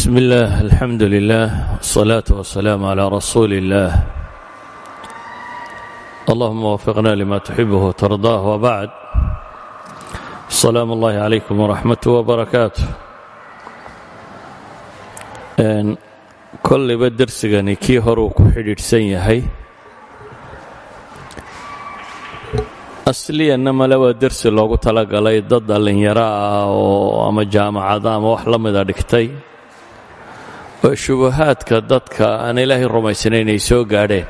بسم الله الحمد لله والصلاة والسلام على رسول الله اللهم وفقنا لما تحبه وترضاه وبعد السلام الله عليكم ورحمته وبركاته كل بدرسغني كي هرو ku xidhiidhsan yahay asliyan malawa darsi loogu talagalay dad dhalinyaro ah oo ama jaamacada ama wax la mid ah dhigtay oo shubahaadka dadka aan ilaahay rumaysanayn ay soo gaadheen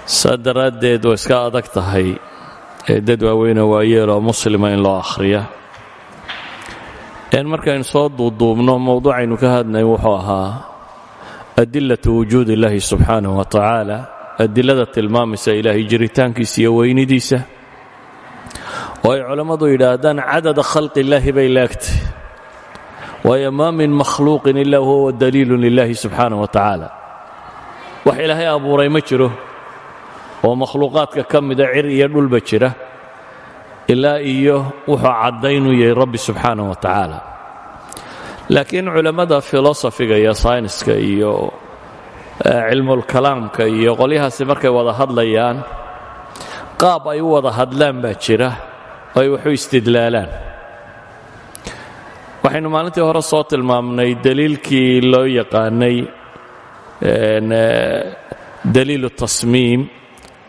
sadaradeed oo iska adag tahay dad waaweyn oo waayeelo muslima in loo akhriya markaan soo duuduubno mowduucaynu ka hadlay wuxuu ahaa adillatu wujuud illaahi subxaanahu wa tacaala adilada tilmaamaysa ilaahay jiritaankiisa iyo weynidiisa oo ay culammadu yidhaahdaan cadada khalqi illaahi bay laagtay waayo maa min makhluuqin ilaa huwa daliilun lilaahi subxaanahu wa tacaala wax ilaahay abuuray ma jiro oo makhluuqaadka ka mida cir iyo dhulba jira ilaa iyo wuxuu caddayn u yahay rabbi subxaanahu wa tacaala laakiin culammada filosofiga iyo sayniska iyo cilmulkalaamka iyo qolyahaasi markay wada hadlayaan qaab ay u wada hadlaan baa jira oo ay waxu istidlaalaan waxaynu maalintii hore soo tilmaamnay daliilkii loo yaqaanay daliilu tasmiim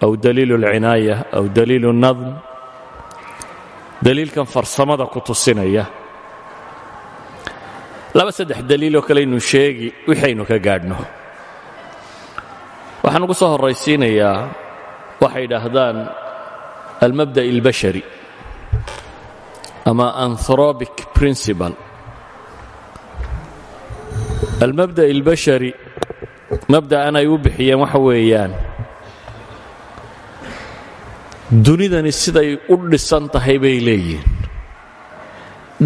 aw daliilu alcinaaya aw daliilu nadm daliilkan farsamada ku tusinaya laba saddex daliiloo kalaynu sheegi wixaynu ka gaadhno waxaan ugu soo horraysiinayaa waxay yidhaahdaan almabda' albashari ama anthropic principle almabda' albashari mabda'an ay u bixiyeen waxa weeyaan dunidani siday u dhisan tahay bay leeyihiin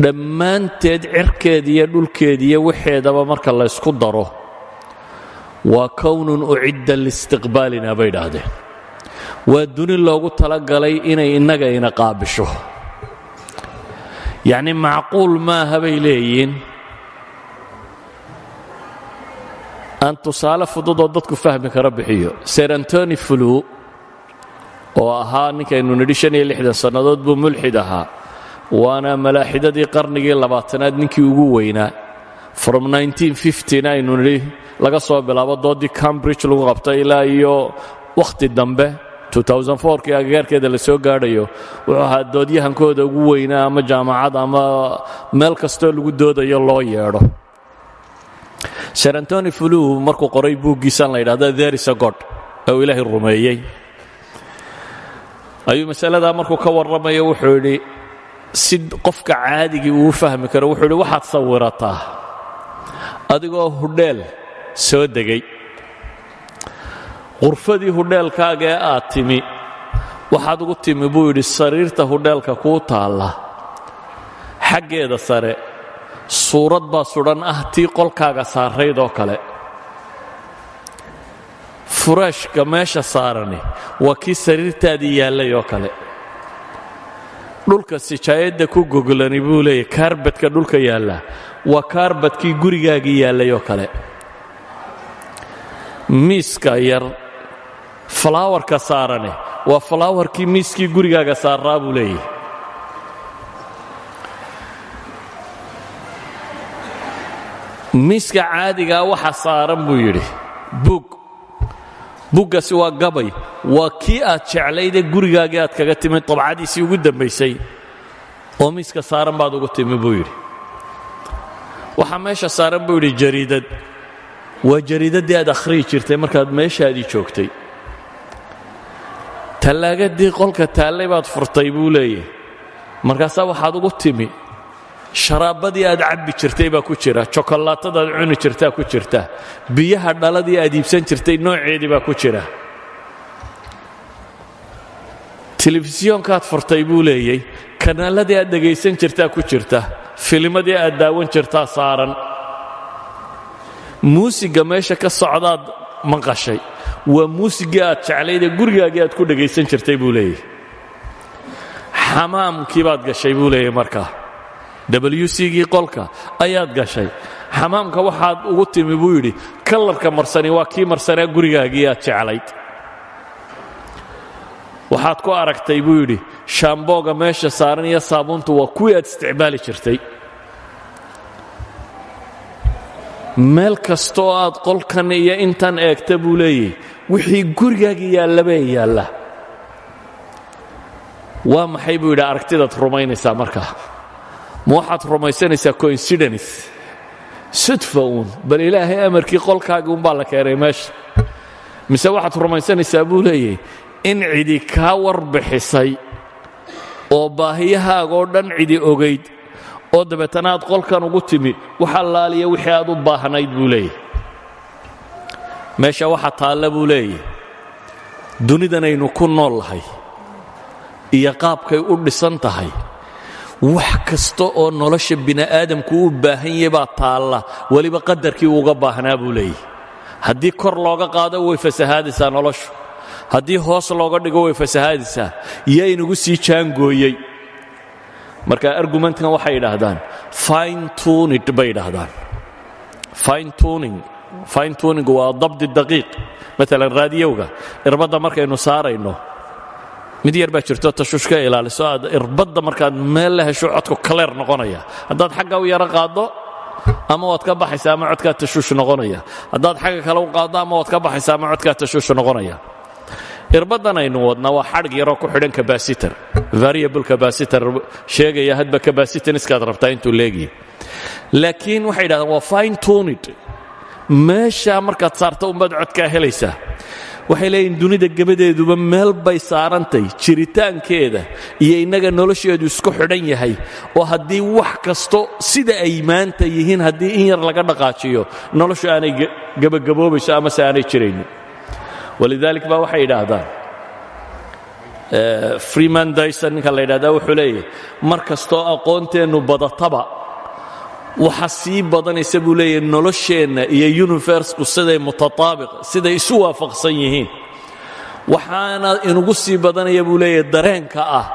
dhammaanteed cirkeeda iyo dhulkeeda iyo waxeedaba marka la ysku daro waa kownun ucidda liistiqbaalina bay idhaahdeen waa duni loogu talagalay inay innaga ina qaabisho yacni macquul maaha bay leeyihiin aan tusaale fududoo dadku fahmi kara bixiyo ser antony flu oo ahaa ninkaynu nidhi sannadood buu mulxid ahaa waana malaaxidadii qarnigii labaatanaad ninkii ugu weynaa from aynu nidhi laga soo bilaabo doodii cambridge lagu qabtay ilaa iyo wakhti dambe kii agagaarkeeda la soo gaadhayo wuxuu ahaa doodyahankooda ugu weynaa ama jaamacad ama meel kastoo lagu doodayo loo yeedho ser antony flu markuu qoray buuggiisaan la yidhahda there is a god oo ilaahay rumeeyey ayuu masaladaa markuu ka warramayo wuxuu yidhi si qofka caadigii uu fahmi karo wuxuu yidhi waxaad sawirataa adigoo hudheel soo degay qurfadii hudheelkaaga ee aad timi waxaad ugu timi buu yidhi sariirta hudheelka kuu taalla xaggeeda sare suurad baa sudhan ah tii qolkaaga saarayd oo kale furaashka meesha saarani waa kii sariirtaadii yaallay oo kale dhulka sijaayadda ku goglani buu leeyahy kaarbadka dhulka yaalla waa kaarbadkii gurigaagii yaallay oo kale miiska yar falaawarka saarane waa falaawarkii miiskii gurigaaga saaraa buu leeyahy miiska caadigaa waxa saaran buu yidhi buggaasi waa gabay waa kii aad jeclaydee gurigaagii aad kaga timid dabcadiisii ugu dambaysay oo miiska saaran baad ugu timi buu yidhi waxaa meesha saaran buu yidhi jariidad waa jariidaddii aad akhriyi jirtay markaad meeshaadii joogtay tallaagadii qolka taallay baad furtay buu leeyahy markaasaa waxaad ugu timi sharaabadii aad cabbi jirtay baa ku jira jokolaatadaad cuni jirtaa ku jirta biyaha dhaladii aad iibsan jirtay nooceedii baa ku jira telefisyoonkaad furtay buu leeyay kanaaladii aad dhegaysan jirtaa ku jirta filimadii aad daawan jirtaa saaran muusiga meesha ka socdaad maqashay waa muusigii aad jeclaydee gurigaagii aad ku dhegaysan jirtay buu leeyahy xamaamkii baad gashay buu leeyahy markaa WC-gii qolka ayaad gashay xamaamka waxaad ugu timi buu yidhi kalarka marsani waa kii marsanaa gurigaagii aad jeclayd. waxaad ku aragtay buu yidhi shaambooga meesha saaran iyo saabuuntu waa kuwii aad isticmaali jirtay. meel kastoo aad qolkan iyo intan eegta buu leeyahy wixii gurigaagii yaallabee yaalla. waa maxay buu yidhi aragtidaad rumaynaysaa markaa? ma waxaad rumaysanaysaa coincidence, sudfa uun, bal ilaahay amarkii qolkaagii unbaa la keenay meesha? mise waxaad rumaysanaysaa buu leeyahy in cidi kaa warbixisay oo baahiyahaagoo dhan cidi ogayd oo dabeetana aad qolkan ugu timi wax allaaliya wixii aad u baahnayd buu leeyahy. meesha waxa taalla buu leeyahy dunidanaynu ku nool lahay iyo qaabkay u dhisan tahay, wax kasta oo nolosha bini'aadamku u baahan yahay baa taalla, weliba qadarkii uga baahnaa buu leeyahy. haddii kor looga qaado way fasahaadaysaa noloshu, haddii hoos looga dhigo way fasahaadaysaa. yaa inagu sii jaangooyey? marka argumentkan waxay yidhaahdaan fine tuning bay yidhaahdaan. fine tuning waa dabdi daqiiq. maalan raadiyowga irbadda markaynu saarayno mid yar baa jirto tashuush ka ilaaliso, aad irbadda markaad meel la hesho codku kaleer noqonaya. haddaad xagga u yaro qaaddo ama waad ka baxaysaa ama codkaa tashuush noqonaya. haddaad xagga kale u qaaddo ama waad ka baxaysaa ama codkaa tashuush noqonaya. irbaddan aynu wadna waa xadhig yaroo ku xidhan capacitor, variable capacitor, sheegaya hadba capacitaniskaad rabtaa intuu leegyahay. laakiin waxay yidhahdaan waa fine tuned. meesha markaad saarto unbaad codkaa helaysaa. waxay leeyihin dunida gebadeeduba meel bay saarantay, jiritaankeeda iyo innaga nolosheedu isku xidhan yahay, oo haddii wax kasto sida ay maanta yihiin haddii in yar laga dhaqaajiyo noloshu aanay gebagaboobayso amase aanay jiraynin. walidalik baa waxay yidhaahdaan freeman dyson ninka la yidhahdaa wuxuu leeyahay mar kastoo aqoonteennu badataba waxa sii badanaysa buu leeyahay nolosheenna iyo universku siday mutataabiq, siday isu waafaqsan yihiin. waxaana inugu sii badanaya buu leeyahay dareenka ah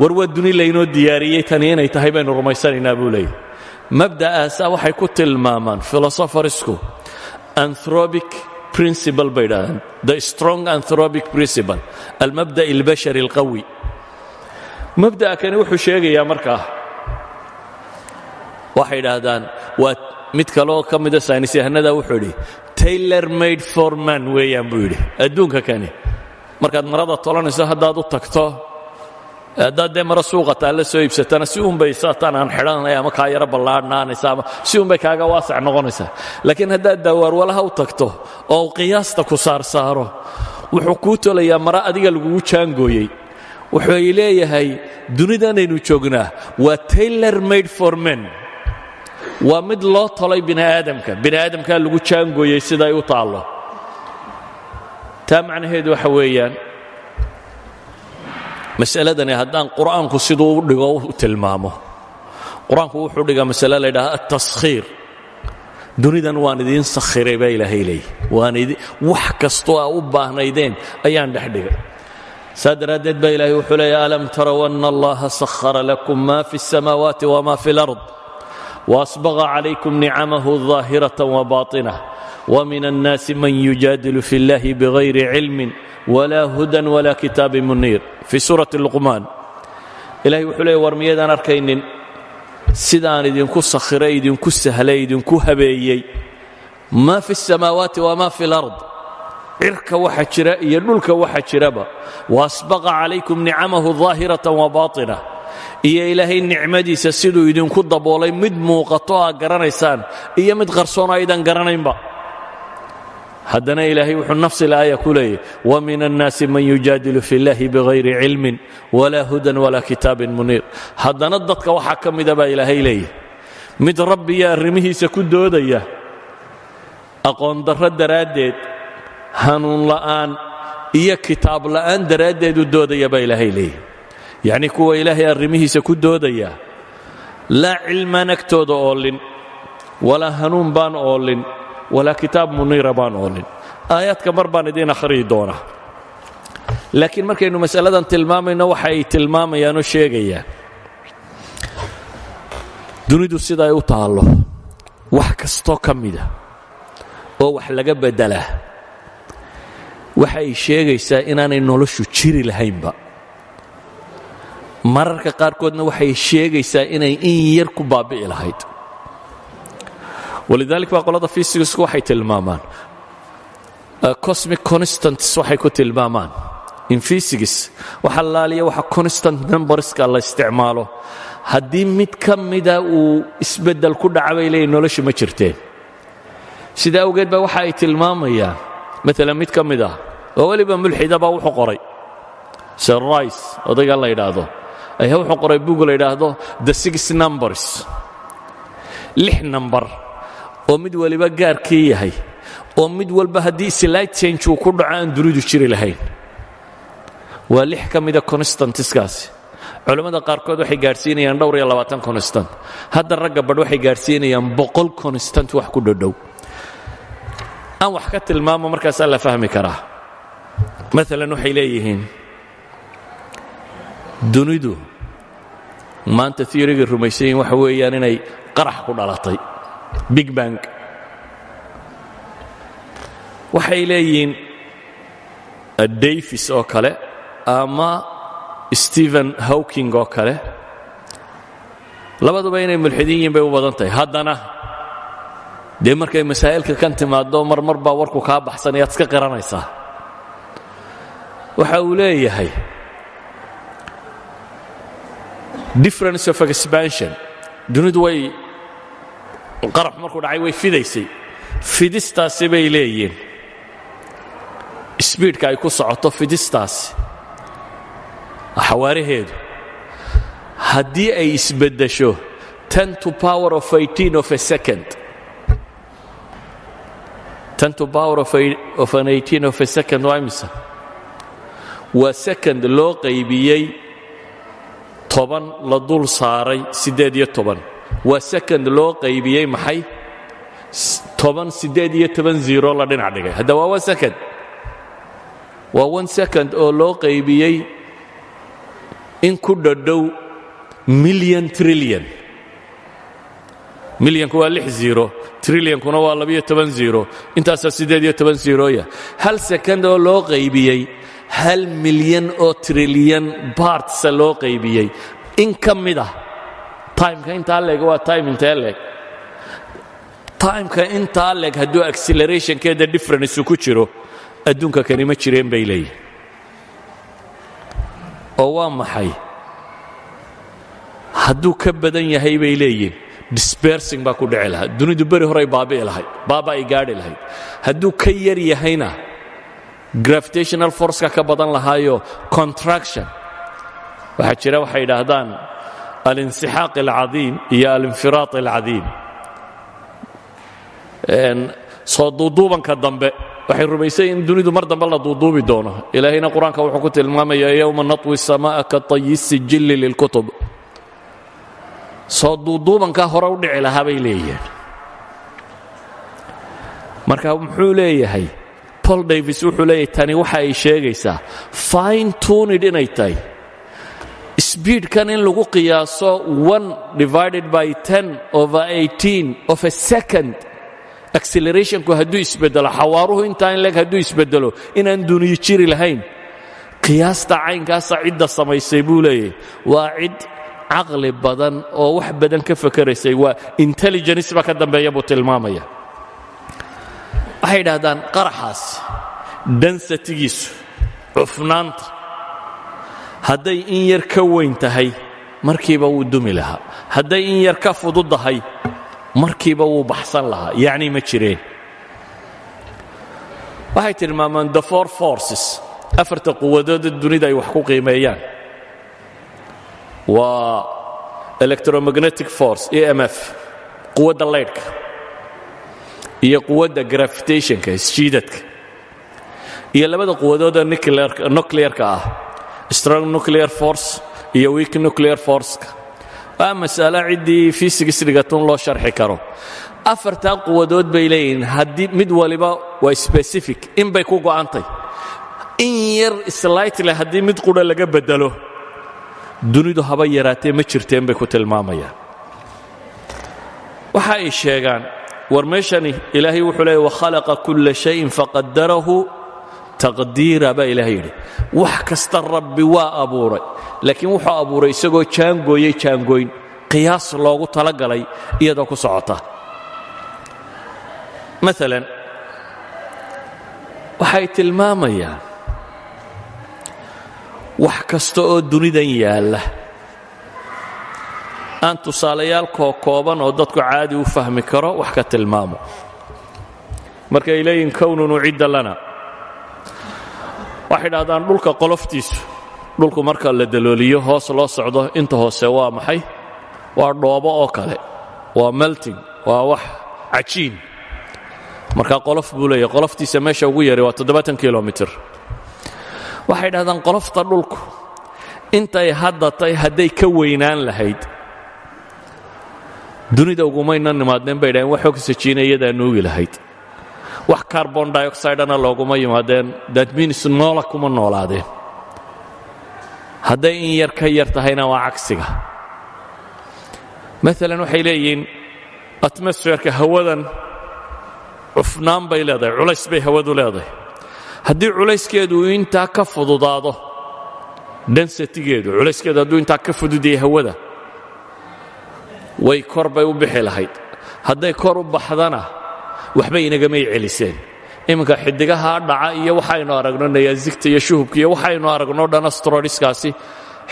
war waa duni laynoo diyaariyey tani inay tahay baynu rumaysanaynaa buu leeyahay. mabda'aasaa waxay ku tilmaamaan philosofersku anthropic principle bay yidhahdaan, the strong anthropic principle, almabda' albashari alqawi. mabda'a kani wuxuu sheegayaa markaa, waxay yidhaahdaan waa mid kaleoo ka mida saynisyahanada wuxuu yidhi tailor made for man weeyaan buu yidhi. adduunka kani markaad marada tolanayso haddaad u tagto, haddaad dee maro suuqa taalla soo iibsatana si unbay saataan aan xidhanaya ama kaa yaro ballaadhnaanaysa ama si unbay kaaga waasac noqonaysaa. laakiin haddaad daawaarwalaha u tagto oo qiyaasta ku saarsaaro wuxuu kuu tolayaa mara adiga lagugu jaangooyey. wuxuu leeyahay dunidanaynu joognaa waa tailor made for men, waa mid loo tolay bini'aadamkaa lagu jaangooyey siday u taallo. taa macnaheedu waxa weeyaan masaladani haddaan qur'aanku siduu u dhigo u tilmaamo, qur-aanku wuxuu dhigaa masale la ydhaha ataskhiir. dunidan waan idiin sakhiray baa ilaahay leeyay, wax kastoo aa u baahnaydeen ayaan dhex dhigay. saa daraaddeed baa ilaahay wuxuu leeya alam taraw anna allaha sakhara lakum ma fi الsamaawaati wma fi اlأrض وأsبغa عalaykum nicamahu ظaahiraة وbaطinة وmin الnaasi man yujaadilu fi اllahi bغayri cilmi wla huda wla kitaabi muniir. fii suuraةi luqmaan ilahay wuxuu leey war miyaydaan arkaynin sidaan idinku sakhiray, idinku sahlay, idinku habeeyey ma fi الsamaawaati wma fi اlأrض, cirka waxa jira iyo dhulka waxa jiraba. وأsبغa عalaykum nicamahu ظaahiraة وbaطinة, iyo ilaahay nicmadiisa siduu idinku daboolay mid muuqato aa garanaysaan iyo mid qarsoon aydan garanaynba. haddana ilaahay wuxuu nafsi laaya ku leeyay wamin الnaasi man yujaadilu fi اllahi bغayri cilmin wla hudan wla kitaabin muniir. haddana dadka waxaa ka mida baa ilaahay leeyahy mid rabbiya arrimihiisa ku doodaya aqoon darro daraaddeed, hanuun la'aan iyo kitaab la'aan daraaddeed u doodaya baa ilaahay leeyahy. yacni kuwa ilaahay arrimihiisa ku doodaya laa cilmaan agtooda oolin, walaa hanuun baan oolin, walaa kitaab muniira baan oolin. aayaadka mar baan idiin akhriyi doonaa, laakiin markaynu masaladan tilmaamayno waxa ay tilmaamayaanoo sheegayaan dunidu sida ay u taallo wax kastoo ka mida oo wax laga beddelaa waxay sheegaysaa inaanay noloshu jiri lahaynba. mararka qaarkoodna waxay sheegaysaa inay in yar ku baabi'i lahayd. walidalik baa qolada physicsku waxay tilmaamaan cosmic constants waxay ku tilmaamaan in physics waxa laaliya waxa constant numberska la isticmaalo haddii mid ka mida uu isbeddel ku dhaca bay leeyihin noloshu ma jirteen. sidaa awgeed baa waxa ay tilmaamayaan maalan mid ka mid ah oo weliba mulxidaba wuxuu qoray sir rice odayga la yidhaahdo ayaa wuxuu qoray buug la yidhaahdo the six numbers, 6 number oo mid waliba gaarkii yahay oo mid walba haddii slight change uu ku dhaco aan dunidu jiri lahayn. waa 6 ka mida constantskaasi. culammada qaarkood waxay gaadhsiinayaan dhowr iyo 20 constant. hadda ragga badh waxay gaadhsiinayaan 100 constant wax ku dhodhow. aan wax ka tilmaamo markaasaa la fahmi karaa. maalan waxay leeyihiin dunidu maanta theoryga rumaysayin waxa weeyaan inay qarax ku dhalatay big bang. waxay leeyihiin davis oo kale ama stephen hawking oo kale labaduba inay mulxidiin yihiin bay u badan tahay. haddana dee markay masaa'ilka kan timaaddo marmar baa warku kaa baxsan ayaad iska qiranaysaa. waxa uu leeyahay difference of expansion, dunidu way qarax markuu dhacay way fidaysay. fidistaasi bay leeyihiin speedka ay ku socoto fidistaasi xawaaraheedu haddii ay isbeddesho 10 to power of 18 of a second, 10 to power of an 18 of a second waa imisa? waa second loo qaybiyey 10 la dul saaray 18. waa second loo qaybiyey maxay 10 18 0 la dhinac dhigay. hadda waa 1 second. waa 1 second oo loo qaybiyey in ku dhadhow million trillion. milyanku waa 6 0, trilliankuna waa 12 0, intaasaa 18 0ya. 1 second oo loo qaybiyey 1 milyan oo trillion partsa loo qaybiyey in ka mid ah timeka intaa leeg. waa time intee leeg? timeka intaa leeg hadduu accelerationkeeda difference ku jiro adduunka kani ma jireen bay leeyihin. oo waa maxay? hadduu ka badan yahay bay leeyihin dispersing baa ku dhici lahaa. dunidu beri horay baabi'i lahayd, baaba ay gaadhi lahayd. hadduu ka yar yahayna gravitational forceka ka badan lahaayo contraction. waxaa jira waxay yidhaahdaan alinsixaaq alcadiim iyo alinfiraad alcadiim. soo duuduubanka dambe waxay rumaysay in dunidu mar dambe la duuduubi doono. ilaahayna qur-aanka wuxuu ku tilmaamayaa yowma natwi الsamaaءa katayi الsijili lilkutub. soo duuduubankaa hore u dhici lahaa bay leeyihiin. marka muxuu leeyahay Paul Davis? wuxuu leeyahay tani waxa ay sheegaysaa fine tuned inay tahay speedkan in lagu qiyaaso 1 divided by 10 over 18 of a second. accelerationku hadduu isbeddelo, xawaaruhu intaa in leeg hadduu isbeddelo inaan duniyo jiri lahayn. qiyaasta caynkaasa cidda samaysay buu leeyahay waa cid caqli badan oo wax badan ka fakeraysay. waa intelligence baa ka dambeeya buu tilmaamaya. waxay yidhaahdaan qaraxaas densitigiisu cufnaanta hadday in yar ka weyn tahay markiiba wuu dumi lahaa. hadday in yar ka fududahay markiiba wuu baxsan lahaa. yacni ma jireen. waxay tilmaamaan the 4 forces, 4 quwadood dunida ay wax ku qiimeeyaan. waa electromagnetic force EMF, quwadda laydhka, iyo quwadda gravitationka isjiidadka, iyo labada quwadood nuclearka ah strong nuclear force iyo weak nuclear forceka. waa mas'alo ciddii physics dhigatun loo sharxi karo. 4taa quwadood bay leeyihiin haddii mid waliba waa specific in bay ku go'antay. in yar slightly haddii mid qudha laga bedelo dunidu haba yaraatee ma jirteen bay ku tilmaamayaan. waxa ay sheegaan warmeeshani ilaahay wuxuu leeyahay wakhalaqa kulla shayin faqadarahu taqdiira baa ilaahay yidhi wax kasta rabbi waa abuuray laakiin wuxuu abuuray isagoo jaangooyey jaangooyn qiyaas loogu talagalay iyadoo ku socota maalan waxay tilmaamayaan wax kasta oo dunidan yaalla aan tusaalayaal kooban oo dadku caadi u fahmi karo wax ka tilmaamo markay leeyihin kownun ucidda lana waxay dhahdaan dhulka qoloftiisu dhulku marka la dalooliyo hoos loo socdo inta hoose waa maxay waa dhoobo oo kale waa melting waa wax cajiin marka qolof buu leeyahay qoloftiisa meesha ugu yari waa 70 kilomitir waxay dhahdaan qolofta dhulku intay haddatay hadday ka weynaan lahayd dunida ugumayna nimaadeen bay dhahdeen wax oxygen iyadaa nuugi lahayd wax carbon dioxide-ana looguma yimaadeen that means noola kuma noolaadeen hadday in yar ka yar tahayna waa cagsiga maalan waxay leeyihiin atmosferka hawadan cufnaan bay leedahay culays bay hawadu leedahay haddii culayskeedu intaa ka fududaado densitygeedu culayskeedu hadduu intaa ka fududiyay hawada way kor bay u bixi lahayd hadday kor u baxdana waxbay inagamay celiseen iminka xidigaha dhaca iyo waxaynu aragno nayaasigta iyo shuhubka iyo waxaynu aragno dhan astrodiskaasi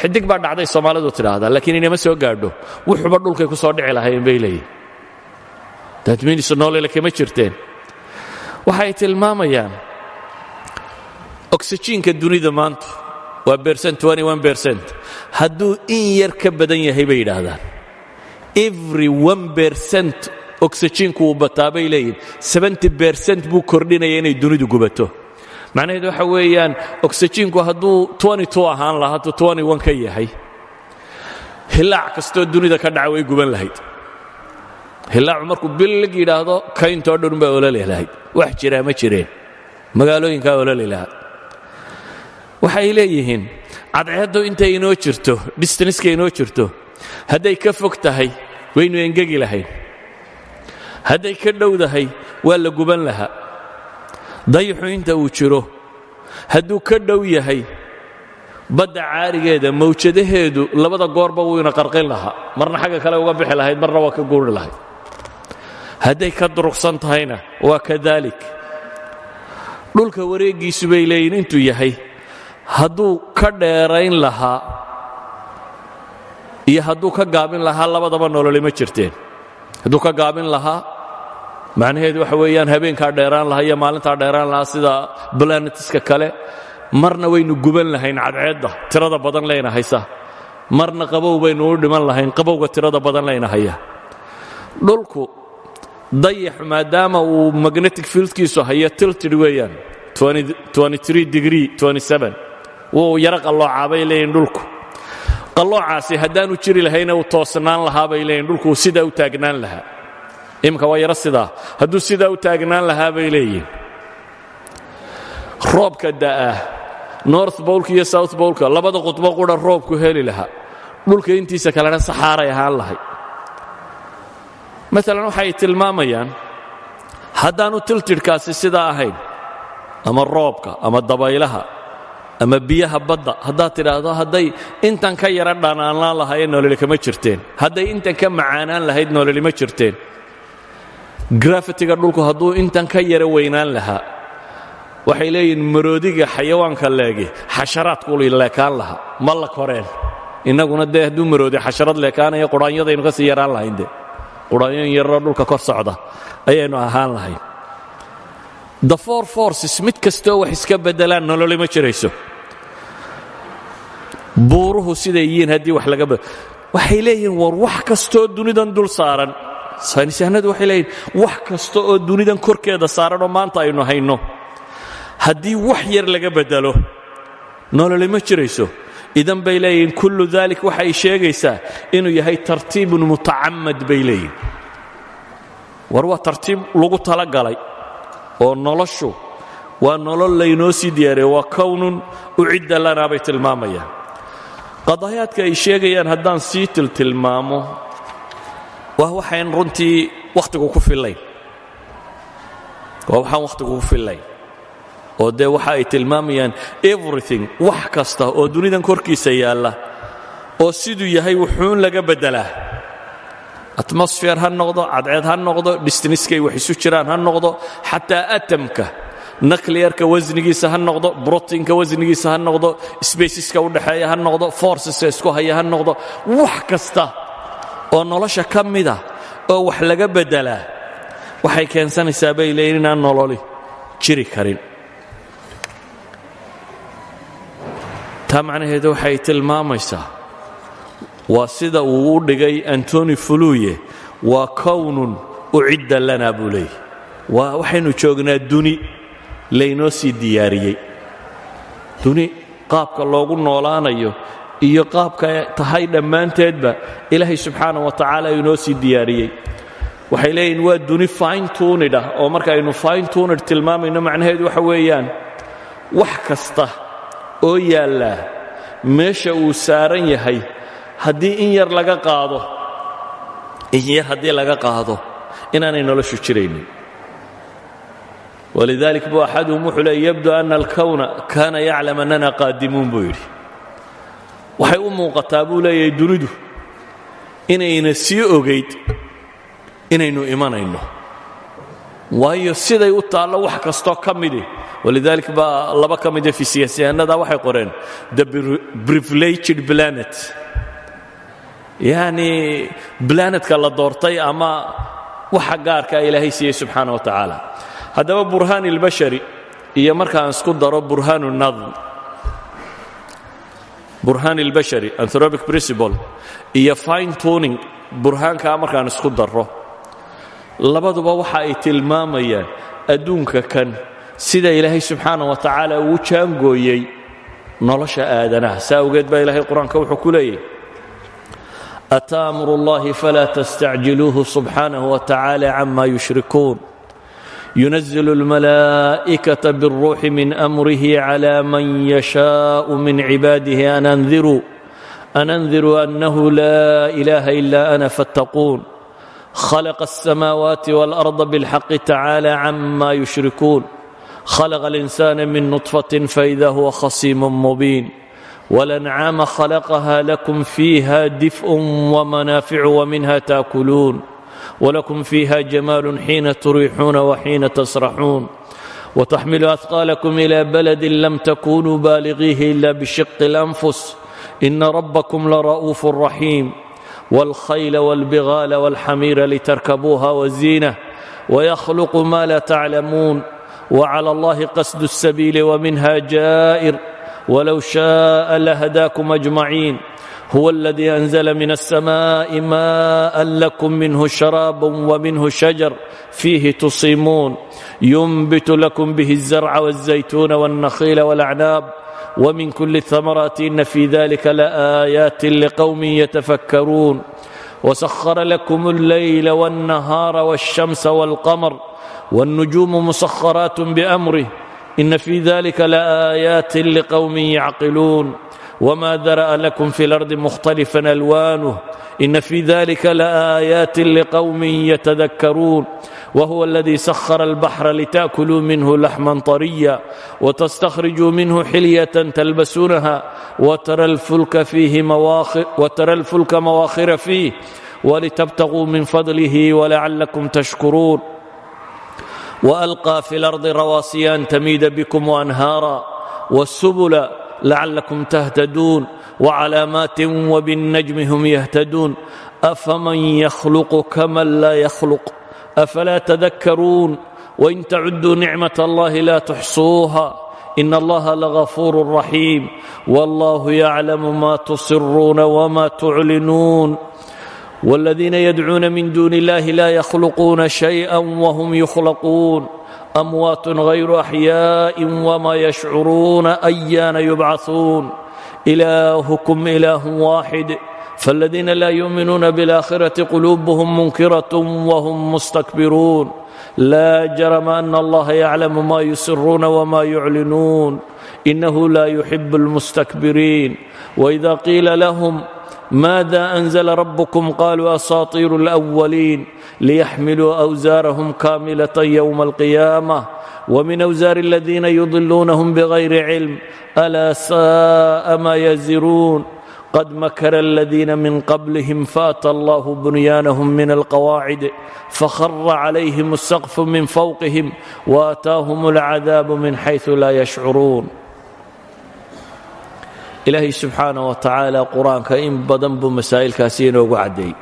xidig baa dhacday Soomaalidu tiraahdaa laakiin inama soo gaadho wuxuba dhulkay ku soo dhici lahayn bay leeyihiin that means noole kama jirteen waxay tilmaamayaan oxygen-ka dunida maanta waa 21% hadduu in yar ka badan yahay bay yidhaahdaan every 1% oxygen-ku uu bataa bay leeyihin 70% buu kordhinaya inay dunidu gubato macnaheedu waxa weeyaan oxygen-ku hadduu 22 ahaan lahaa hadduu 21 ka yahay hilaac kastoo dunida ka dhaca way guban lahayd hilaacu markuu billig yidhaahdo kayntoo dhan baa ololi lahayd wax jiraa ma jireen magaalooyinkaa ololi lahaa waxay leeyihiin cadceeddu intay inoo jirto distanska inoo jirto hadday ka fog tahay waynu engegi lahayn hadday ka dhowdahay waa la guban lahaa dayaxu inta uu jiro hadduu ka dhow yahay badda caarigeeda mawjadaheedu labada goorba wuu ina qarqin lahaa marna xagga kale uga bixi lahayd marna waa ka guuri lahayd hadday ka durugsan tahayna waa kadaalik dhulka wareegiisu bay leeyihin intuu yahay hadduu ka dheerayn lahaa iyo hadduu ka gaabin lahaa labadaba nololi ma jirteen hadduu ka gaabin lahaa macnaheedu waxa weeyaan habeenkaa dheeraan lahaa iyo maalintaa dheeraan lahaa sida planetiska kale marna waynu guban lahayn cadceedda tirada badan leyna haysa marna qabow baynu u dhiman lahayn qabowga tirada badan leyna haya dhulku dayax maadaama uu magnetic fieldkiisu haya tilted weeyaan 23 degree 27 wuu yara qalloocabay leeyihin dhulku qalloocaasi haddaanu jiri lahayna uu toosnaan lahaa bay leeyihin dhulku sidaa u taagnaan lahaa imika waa yaro sidaa hadduu sidaa u taagnaan lahaa bay leeyihin roobka da'ah north bolka iyo south bolka labada qudbo qudha roobku heli lahaa dhulka intiisa kalena saxaaray ahaan lahay maalan waxay tilmaamayaan haddaanu tiltidhkaasi sidaa ahayn ama roobka ama dabaylaha ama biyaha badda haddaad tidhaahdo hadday intan ka yara dhanaanaan lahaayeen nololi kama jirteen hadday intan ka macaanaan lahayd nololi ma jirteen grafitiga dhulku hadduu intan ka yara weynaan lahaa waxay leeyihiin maroodiga xayawaanka leegi xasharaadku leekaan lahaa ma la koreen innaguna dee hadduu maroodi xasharad leekaanaya quraanyadaynu ka sii yaraan lahayn de quraanyoyin yaroo dhulka kor socda ayaynu ahaan lahayn the four forces mid kastoo wax iska beddelaan nololi ma jirayso buuruhu siday yihiin haddii wax laga waxay leeyihiin war wax kastoo dunidan dul saaran saynisyahanadu waxay leeyihiin wax kasta oo dunidan korkeeda saaran oo maanta aynu hayno haddii wax yar laga beddelo nololi ma jirayso idan bay leeyihiin kullu daalik waxay sheegaysaa inuu yahay tartiibun mutacamad bay leeyihin war waa tartiib lagu talagalay oo noloshu waa nolol laynoo sii diyaariyey waa kownun ucidda lanaa bay tilmaamayaan qadaayaadka ay sheegayaan haddaan sii tilmaamo waa waxayn runtii wakhtigu ku fillayn waa waxaan wakhtigu u fillay oo dee waxa ay tilmaamayaan everything wax kasta oo dunidan korkiisa yaalla oo siduu yahay wuxuun laga beddelaa atmosfeer ha noqdo cadceed ha noqdo distaniskay wax isu jiraan ha noqdo xataa atamka nuclearka wasnigiisa ha noqdo proteinka wasnigiisa ha noqdo spaceska u dhaxeeya ha noqdo forceska isku haya ha noqdo wax kasta oo nolosha ka mida oo wax laga beddelaa waxay keensanaysaa bay leeyihiin inaan nololi jiri karin taa macnaheedu waxay tilmaamaysaa waa sida uu u dhigay Antony Flew waa kownun ucidda lana buu leeyahay waa waxaynu joognaa duni laynoo sii diyaariyey duni qaabka loogu noolaanayo iyo qaabka tahay dhammaanteedba ilaahay subxaanahu wa tacaala inoo sii diyaariyey waxay leeyihiin waa duni fine tuned ah oo markaaynu fine tuned tilmaamayno macnaheedu waxa weeyaan wax kasta oo yaallaa meesha uu saaran yahay haddii in yar laga qaado inaanay noloshu jiraynin walidalik buu axaduhum wuxuu leey yabdu ana alkawna kaana yaclam annana qaadimuun buu yidhi waxay u muuqataa buu leeyahay dunidu inayna sii ogayd inaynu imanayno waayo siday u taallo wax kastoo ka midi walidalik baa laba ka mida fiisiyaanada waxay qoreen the privileged planet yani planetka la doortay ama waxa gaarka ilaahay siiyey subxaana wa tacaala haddaba burhaan ilbashari iyo markaan isku daro burhaan nadm burhaan ilbashari anthropic principle iyo fine tuning burhaankaa markaan isku daro labaduba waxa ay tilmaamayaan adduunka kan sida ilaahay subxaana wa tacaala uu jaangooyey nolosha aadanaha saa awgeed baa ilaahay qur-aanka wuxuu ku leeyahy أتى أمر الله فلا تستعجلوه سبحانه وتعالى عما يشركون ينزل الملائكة بالروح من أمره على من يشاء من عباده أن أنذروا أنه لا إله إلا أنا فاتقون خلق السماوات والأرض بالحق تعالى عما يشركون خلق الإنسان من نطفة فإذا هو خصيم مبين والأنعام خلقها لكم فيها دفء ومنافع ومنها تأكلون ولكم فيها جمال حين تريحون وحين تسرحون وتحمل أثقالكم إلى بلد لم تكونوا بالغيه إلا بشق الأنفس إن ربكم لرؤوف رحيم والخيل والبغال والحمير لتركبوها وزينة ويخلق ما لا تعلمون وعلى الله قصد السبيل ومنها جائر ولو شاء لهداكم أجمعين هو الذي أنزل من السماء ماء لكم منه شراب ومنه شجر فيه تصيمون ينبت لكم به الزرع والزيتون والنخيل والأعناب ومن كل الثمرات إن في ذلك لآيات لقوم يتفكرون وسخر لكم الليل والنهار والشمس والقمر والنجوم مسخرات بأمره إن في ذلك لآيات لقوم يعقلون وما ذرأ لكم في الأرض مختلفا ألوانه إن في ذلك لآيات لقوم يتذكرون وهو الذي سخر البحر لتأكلوا منه لحما طريا وتستخرجوا منه حلية تلبسونها وترى الفلك مواخر فيه ولتبتغوا من فضله ولعلكم تشكرون وألقى في الأرض رواسي أن تميد بكم وأنهارا والسبل لعلكم تهتدون وعلامات وبالنجم هم يهتدون أفمن يخلق كمن لا يخلق أفلا تذكرون وإن تعدوا نعمة الله لا تحصوها إن الله لغفور رحيم والله يعلم ما تصرون وما تعلنون والذين يدعون من دون الله لا يخلقون شيئا وهم يخلقون أموات غير أحياء وما يشعرون أيان يبعثون إلهكم إله واحد فالذين لا يؤمنون بالآخرة قلوبهم منكرة وهم مستكبرون لا جرم أن الله يعلم ما يسرون وما يعلنون إنه لا يحب المستكبرين وإذا قيل لهم ماذا أنزل ربكم قالوا أساطير الأولين ليحملوا أوزارهم كاملة يوم القيامة ومن أوزار الذين يضلونهم بغير علم ألا ساء ما يزرون قد مكر الذين من قبلهم فأتى الله بنيانهم من القواعد فخر عليهم السقف من فوقهم وآتاهم العذاب من حيث لا يشعرون. إلهي سبحانه وتعالى قرآنك إن بدن بمسائل كاسين وقعدي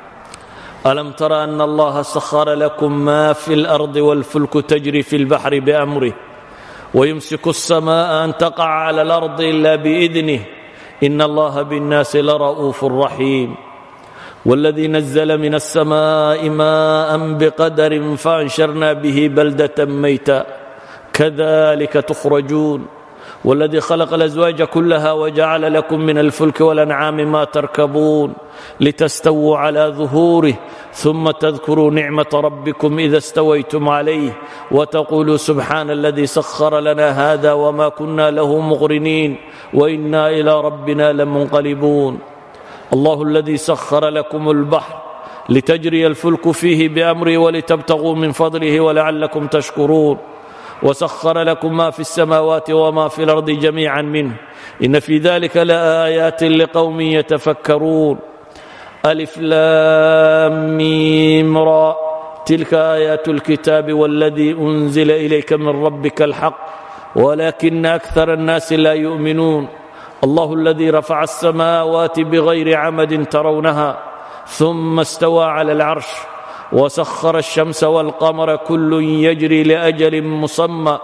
ألم ترى أن الله سخر لكم ما في الأرض والفلك تجري في البحر بأمره ويمسك السماء أن تقع على الأرض إلا بإذنه إن الله بالناس لرؤوف رحيم والذي نزل من السماء ماء بقدر فأنشرنا به بلدة ميتا كذلك تخرجون والذي خلق الأزواج كلها وجعل لكم من الفلك والأنعام ما تركبون لتستووا على ظهوره ثم تذكروا نعمة ربكم إذا استويتم عليه وتقولوا سبحان الذي سخر لنا هذا وما كنا له مقرنين وإنا إلى ربنا لمنقلبون. الله الذي سخر لكم البحر لتجري الفلك فيه بأمره ولتبتغوا من فضله ولعلكم تشكرون وسخر لكم ما في السماوات وما في الأرض جميعا منه إن في ذلك لآيات لقوم يتفكرون. ألف لام ميم را تلك آيات الكتاب والذي أنزل إليك من ربك الحق ولكن أكثر الناس لا يؤمنون. الله الذي رفع السماوات بغير عمد ترونها ثم استوى على العرش وسخر الشمس والقمر كل يجري لأجل مسمى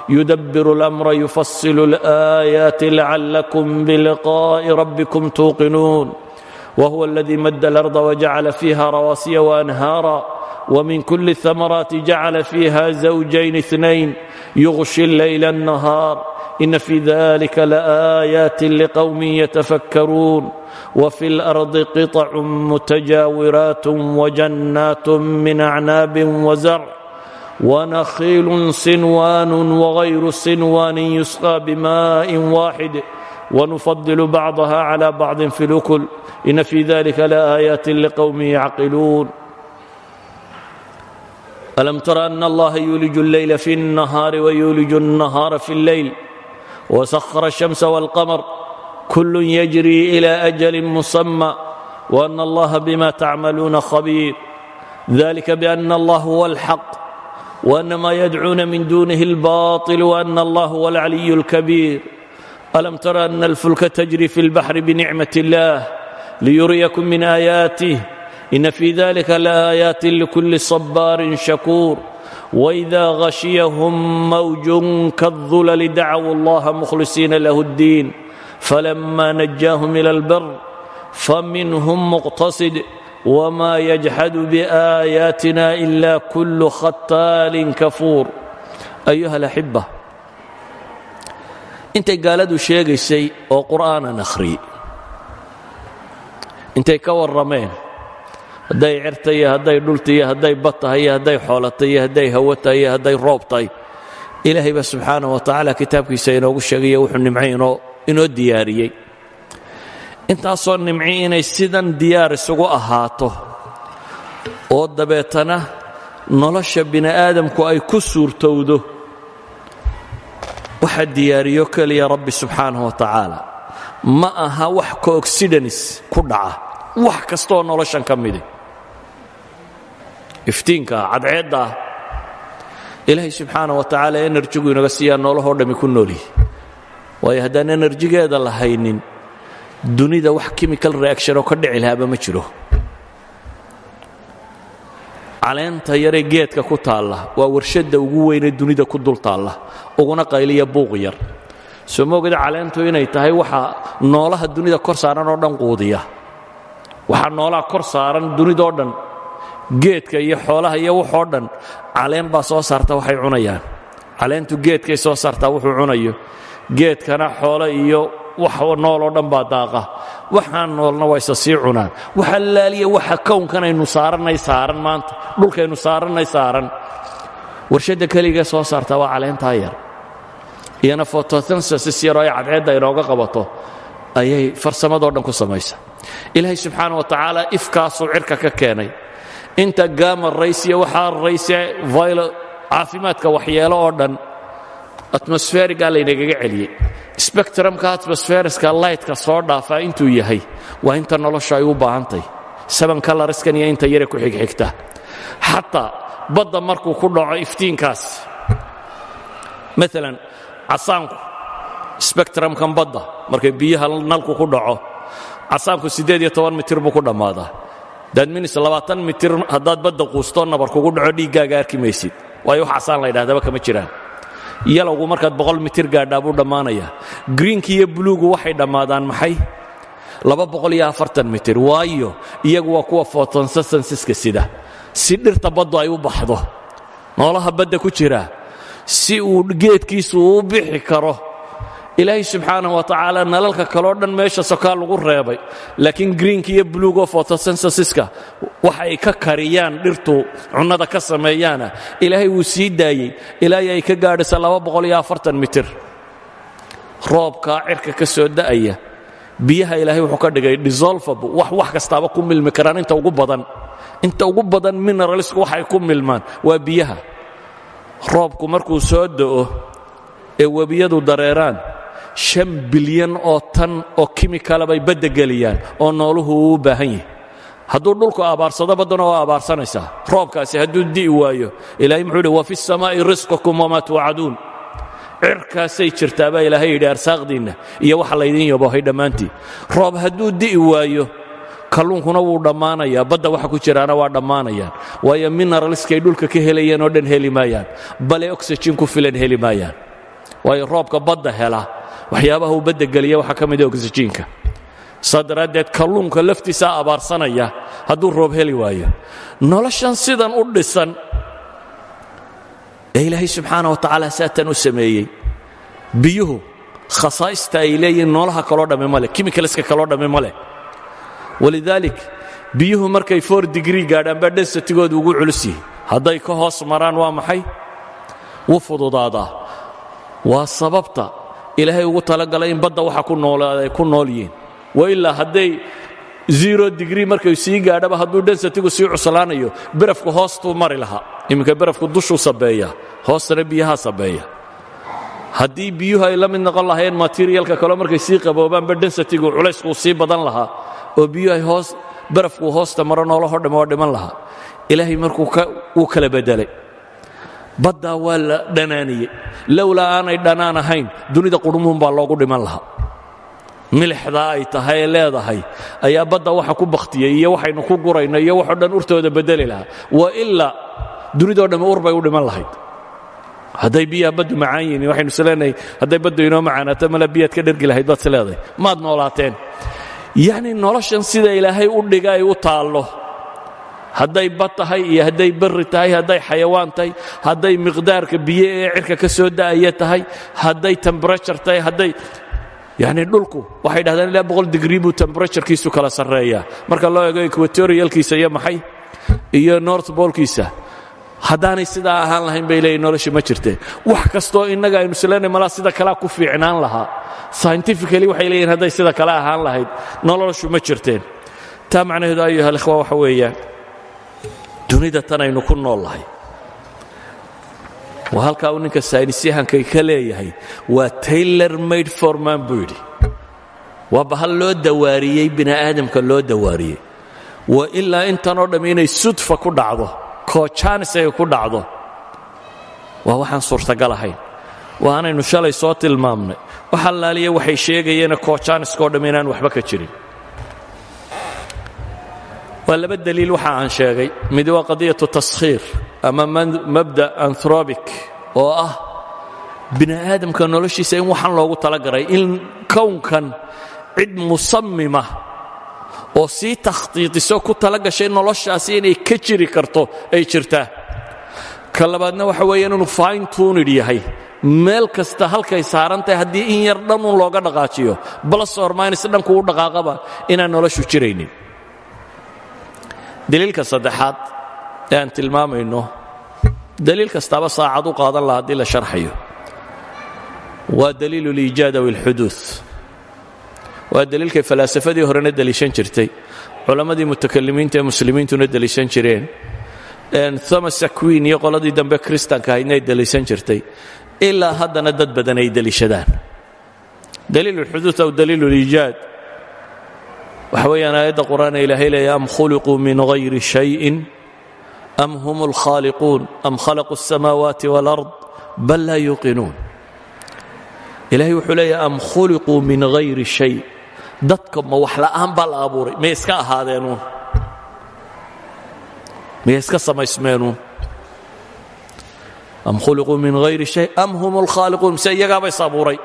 يدبر الأمر يفصل الآيات لعلكم بلقاء ربكم توقنون. وهو الذي مد الأرض وجعل فيها رواسي وأنهارا ومن كل الثمرات جعل فيها زوجين اثنين يغشي الليل النهار إن في ذلك لآيات لقوم يتفكرون. وفي الأرض قطع متجاورات وجنات من أعناب وزرع ونخيل صنوان وغير صنوان يسقى بماء واحد ونفضل بعضها على بعض في الأكل إن في ذلك لآيات لقوم يعقلون. ألم تر أن الله يولج الليل في النهار ويولج النهار في الليل وسخر الشمس والقمر كل يجري إلى أجل مسمى وأن الله بما تعملون خبير. ذلك بأن الله هو الحق وأن ما يدعون من دونه الباطل وأن الله هو العلي الكبير. ألم تر أن الفلك تجري في البحر بنعمة الله ليريكم من آياته إن في ذلك لآيات لكل صبار شكور. وإذا غشيهم موج كالظلل دعوا الله مخلصين له الدين فلما نجاهم إلى البر فمنهم مقتصد وما يجحد بآياتنا إلا كل ختال كفور. أيها الأحبة intay gaaladu sheegaysay oo qur'aana akhri intay ka warrameen haday cirtay haday dhultay haday batay haday xoolatay haday hawatay haday roobtay ilaahay subhanahu wa ta'ala kitaabkiisa inoogu sheegay wuxuu nimcayno inoo diyaariyay intaasoo nimci inay sidan diyaar isugu ahaato oo dabeetana nolosha bini aadamku ay ku suurtowdo waxa diyaariyo kaliya rabbi subhanahu wa ta'ala ma aha wax coincidence ku dhaca wax kasto noloshan kamid iftiinka cadceeda ilaahay subhanahu wa ta'ala energy inaga siiya noloho dhami ku nooli way hadaan energy-geeda la haynin dunida wax chemical reaction oo ka dhici lahaaba ma jiro. caleenta yare geedka ku taala waa warshada ugu weyn ee dunida ku dul taala uguna qayliya buuq yar soo moogada caleentu inay tahay waxa noolaha dunida kor saaran oo dhan quudiya waxa noolaha kor saaran dunida oo dhan geedka iyo xoolaha iyo wax oo dhan caleen baa soo saarta waxay cunayaan caleentu geedkay soo saarta wuxuu cunayo geedkana xoolo iyo wax nool oo dhan baa daaqa waxaan noolna way sii cunaan waxa laaliya waxa koonkan aynu saaran maanta dhulkaynu saaran warshada kaliya soo saarta waa caleenta yar iyana photosynthesis yar oo cadceeda inooga qabato ayay farsamado dhan ku samaysaa ilaahay subxaana wa tacaala ifkaasuu cirka ka keenay inta gaama raysiya waxaa rayse vaylo caafimaadka waxyeelo oo dhan atmosferigaa laynagaga celiyey spectrumka atmosferiska lightka soo dhaafaa intuu yahay waa inta nolosha ay u baahantahy 7 colorskan iyo inta yare ku xigxigta xataa badda markuu ku dhaco iftiinkaas maalan casaanku spectrumkan badda markay biyaha nalku ku dhaco casaanku 18 mitir buu ku dhammaadaa daadminis 20 mitir haddaad badda quustoo nabar kugu dhaco dhiiggaaga arki maysid waayo wax casaan la ydhahdaba kama jiraan yalowgu markaad 100 mitir gaadhaa buu dhammaanayaa greenki iyo buluugu waxay dhammaadaan maxay 240 mitir waayo iyagu waa kuwa photosynthesiska sida si dhirta baddu ay u baxdo noolaha badda ku jira si uu geedkiisu u bixi karo ilaahay subxaanahu wa tacaala nalalka kaloo dhan meesha sokaa lagu reebay laakiin greenka iyo buluugo photosynthesiska waxa ay ka kariyaan dhirtu cunnada ka sameeyaana ilaahay wuu sii daayey ilaahay ay ka gaadhaysa 240 mitir roobkaa cirka ka soo da'aya biyaha ilaahay wuxuu ka dhigay dissolvable wax kastaaba ku milmi karaan inta ugu badan mineralsku waxay ku milmaan waa biyaha roobku markuu soo da'o ee webiyadu dareeraan 5 bilyan oo tan oo kimikala bay badda geliyaan oo nooluhu uu u baahan yahay hadduu dhulku abaarsado badduna waa abaarsanaysaa roobkaasi hadduu di'i waayo ilaahay muxuu yidhi wa fi الsamaa'i risqukum wamaa tuucaduun cirkaasay jirtaabaa ilaahay yidhi arsaaqdiinna iyo waxa laydin yabohay dhammaantii roob hadduu di'i waayo kalluunkuna wuu dhammaanayaa badda waxa ku jiraana waa dhammaanayaan waayo mineralskay dhulka ka helayeen oo dhan heli maayaan bale oxygen ku filan heli maayaan waayo roobka badda hela waxyaabaha uu badda geliya waxaa ka mid oxygenka saa daraaddeed kalluunka laftiisaa abaarsanaya hadduu roob heli waayo noloshan sidan u dhisan ee ilaahay subxaana wa tacaala saatan u sameeyey biyuhu khasaa'ista ay leeyihiin noolaha kaloo dhamme ma leh kimikaliska kaloo dhamme ma leh walidaalik biyuhu markay 4 digrii gaadhaan baa densitigoodu ugu culus yihi hadday ka hoos maraan waa maxay wuu fududaadaa waa sababta ilaahay ugu talagalay in badda waxa ay ku nool yihiin wailaa hadday 0 digrii markay sii gaadhaba hadduu densitigu sii cuslaanayo barafku hoostuu mari lahaa iminka barafku dushuu sabeeya hoostana biyaha sabeeya haddii biyuhu ay la mid noqon lahayn materialka kale markay sii qaboobaanba densitigu culayskuu sii badan lahaa oo biyuhu ay barafku hoosta maro noolahoo dhamme waa dhiman lahaa ilaahay markuu uu kala bedelay baddaa waa la dhanaaniyey lowlaa aanay dhanaan ahayn dunida qudhumuun baa loogu dhiman lahaa milixdaa ay tahay ee leedahay ayaa badda waxa ku bakhtiyey iyo waxaynu ku gurayno iyo waxoo dhan urtooda bedeli lahaa wa ilaa dunidoo dhamme ur bay u dhiman lahayd hadday biyaha baddu macaan yihiin waxaynu isleenahay hadday baddu inoo macaanaato mala biyaad ka dhergi lahayd baad isleedahay maad noolaateen yacni noloshan sida ilaahay u dhiga ay u taallo hadday bad tahay iyo hadday barri tahay hadday xayawaan tahay hadday miqdaarka biyo ee cirka ka soo da'aya tahay hadday temperature tahay hadday yacni dhulku waxay dhahdaan ilaa 100 digrii buu temperaturekiisu kala sarreeyaa marka loo eego equatorialkiisa iyo maxay iyo north polkiisa haddaanay sidaa ahaan lahayn bay leeyihin nolosha ma jirteen wax kastoo innaga aynu isleenay malaa sida kalea ku fiicnaan lahaa scientifically waxay leeyihin hadday sida kale ahaan lahayd noloshu ma jirteen taa macnaheedu ayuha alikhwa waxa weeyaan dunida tan aynu ku nool lahay waa halkaa uu ninka saynisyahankay ka leeyahay waa tailor made for man buu yidhi waa bahal loo dawaariyey bini aadamka loo dawaariyey waa ilaa intanoo dhamm inay sudfa ku dhacdo koojanis ay ku dhacdo waa waxaan suurtagal ahayn waa anaynu shalay soo tilmaamnay wax allaaliya waxay sheegayeena koojaaniskoo dhamm inaan waxba ka jirin waa laba daliil waxa aan sheegay mid waa qadiyatu taskhiir ama mabda anthropic oo ah bini aadamka noloshiisa in waxaan loogu talagalay in kownkan cid musammima oo sii takhtiitiso ku talagashay noloshaasi inay ka jiri karto ay jirtaa ka labaadna waxa weeyaan inuu fine tuned yahay meel kasta halkay saaran tahay haddii in yar dhanun looga dhaqaajiyo plus or minus dhanku u dhaqaaqaba inaan noloshu jiraynin daliilka saddexaad ee aan tilmaamayno daliil kastaaba saacad u qaadan laha haddii la sharxayo waa daliilu liijaad aw ilxuduud waa daliilkay falaasafadii horena daliishan jirtay culammadii mutakalimiinta ee muslimiintuna daliishan jireen Thomas Aquinas iyo qoladii dambe kristaanka ahaydna ay daliishan jirtay ilaa haddana dad badan ay daliishadaan daliil الحدوث أو دليل الإيجاد waxa weeyaan aayadda qur'aan ilaahay leeyahay am khuliquu min ghayri shay'in am hum الkhaliquun am khalaquu الsamaawaati wاlأrض bal laa yuuqinuun ilaahay wuxuu leeyahay am khuliquu min ghayri shay dadka ma wax la'aan baa la abuuray may iska ahaadeenuun may iska samaysmeenuun am khuliquu min ghayri shay am hum الkhaliquun mise iyagaaba is abuuray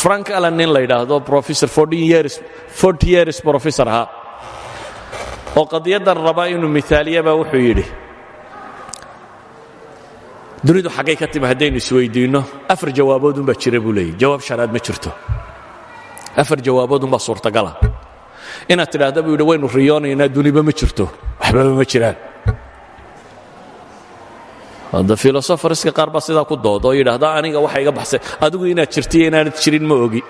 Frank Allen nin la yidhaahdo professor 40 years professor ahaa oo qadiyaddan raba inuu mithaaliyaba wuxuu yidhi dunidu xaggay ka timi haddaynu isweydiinno 4 jawaaboodunbaa jira buu leeyay jawaab shanaad ma jirto 4 jawaaboodunbaa suurtagala inaad tidhaahda buu yidhi waynu riyoonaynaa duniba ma jirto waxbaba ma jiraan hadda filosofarska qaar baa sidaa ku dooda oo yidhaahda aniga waxa iga baxsay adigu inaad jirtiyo inaanad jirin ma ogi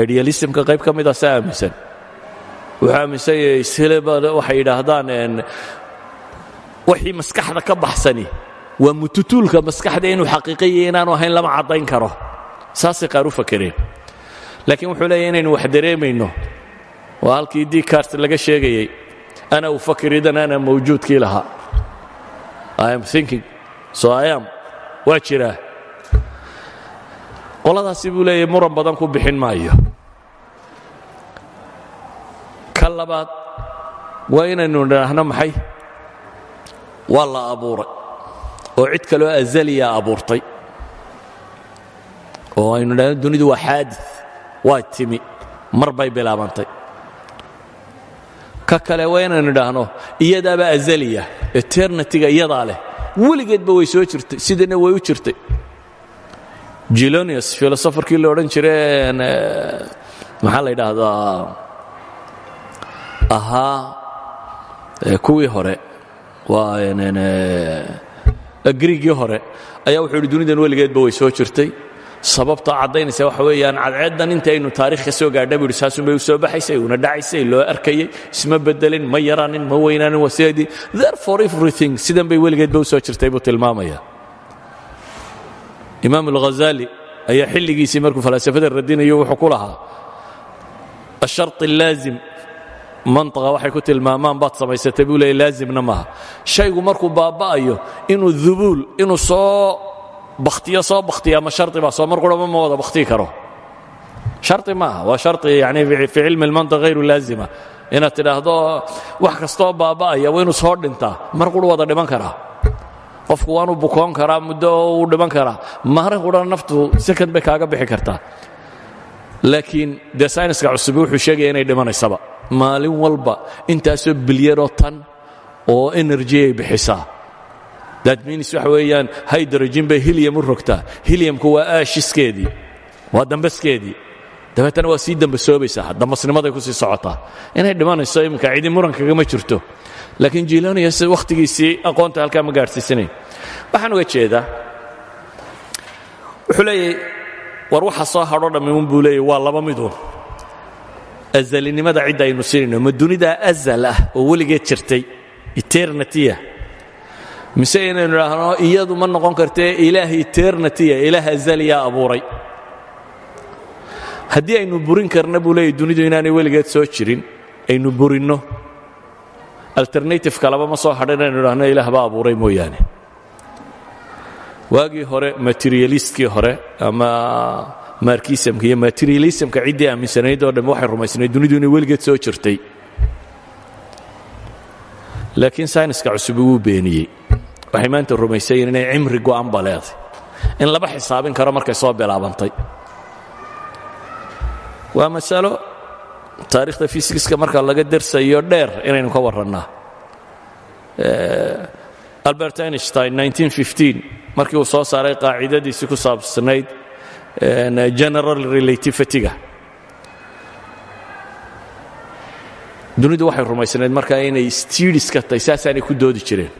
idealismka qayb ka mida saa aaminsan wuxuu aaminsan yahay sileba waxay yidhaahdaan wixii maskaxda ka baxsani waa mututuulka maskaxda inuu xaqiiqiyo inaanu ahayn lama caddayn karo saasay qaar u fakereen laakiin wuxuu leeyahay inaynu wax dareemayno waa halkii Descartes laga sheegayay ana ufakir idan ana mawjuudkii lahaa I am thinking so I am waa jiraa qoladaasi buu leeyahay muran badan ku bixin maayo ka labaad waa inaynu nidhaahno maxay waa la abuuray oo cid kaloo azaliya abuurtay oo aynu nidhaahno dunidu waa xaadis waa timi mar bay bilaabantay ka kale waa inaynu nidhaahno iyadaaba azaliya eternityga iyadaa leh weligeedba way soo jirtay sidana way u jirtay Gelonius filosofarkii la odhan jiray maxaa la yidhaahdaa ahaa kuwii hore waa Greegii hore ayaa wuxuu yidhi dunidan weligeedba way soo jirtay sababta caddaynaysa waxa weeyaan cadceeddan intaynu taariikh ka soo gaadhay buu yidhi saasunbay u soo baxaysay una dhacaysay loo arkayay isma bedelin ma yaraanin ma weynaanin waseedii therefore everything sidan bay weligeedba u soo jirtay buu tilmaamaya imaam al-Ghazali ayaa xilligiisii markuu falaasafada radinayo wuxuu ku lahaa ashart al-laazim mantaqa waxay ku tilmaamaan baad samaysatay buu leeyahay laazimna maaha shaygu markuu baaba'ayo inuu dhubuul inuu soo bakhtiya ma sharti baa soo mar qurama ma wada bakhtii karo sharti maaha waa sharti yani fi cilmi almantiq ghayru laazima inaad tidhaahdo wax kastoo baaba'aya waa inuu soo dhintaa mar qura wada dhiman karaa qofku waanu bukoon karaa muddo uu dhiman karaa mar qura naftu second bay kaaga bixi kartaa laakiin de sayniska cusub wuxuu sheegaya inay dhimanaysaba maalin walba intaasoo bilyaroo tan oo energy ay bixisaa that means waxa weeyaan hydrogen bay helium u rogtaa heliumku waa aashiskeedii waa dambaskeedii dabeetana waa sii dambasoobaysaa dambasnimaday ku sii socotaa inay dhimanayso iminka cidi muran kagama jirto laakiin Gelonius wakhtigiisii aqoonta halkaa ma gaadhsiisanayn waxaan uga jeedaa wuxuu leeyahay war waxa soo hadho dhammiun buu leeyahay waa laba miduun azalinimada cidda aynu siinayno ma dunida azal ah oo weligeed jirtay eternitya mise inaynu idhaahno iyadu ma noqon kartee ilaah eternitya ilaah azaliya abuuray haddii aynu burin karna buu leeyahay dunidu inaanay weligeed soo jirin aynu burinno alternative kalaba ma soo hadhan inaynu idhaahno ilaah baa abuuray mooyaane waagii hore materialistkii hore ama marxismka iyo materialismka ciddii aaminsanayd oo dhan waxay rumaysnayd dunidu inay weligeed soo jirtay laakiin sayniska cusub wuu beeniyey waxay maanta rumaysayeen inay cimri go'an ba leedahay in laba xisaabin karo markay soo bilaabantay waa masalo taariikhda fisikska marka laga darsayo dheer inaynu ka warrannaa Albert Einstein 1915 markii uu soo saaray qaacidadiisii ku saabsanayd general relativity-ga dunidu waxay rumaysanayd markaa inay stiidiska tahay saasaanay ku doodi jireen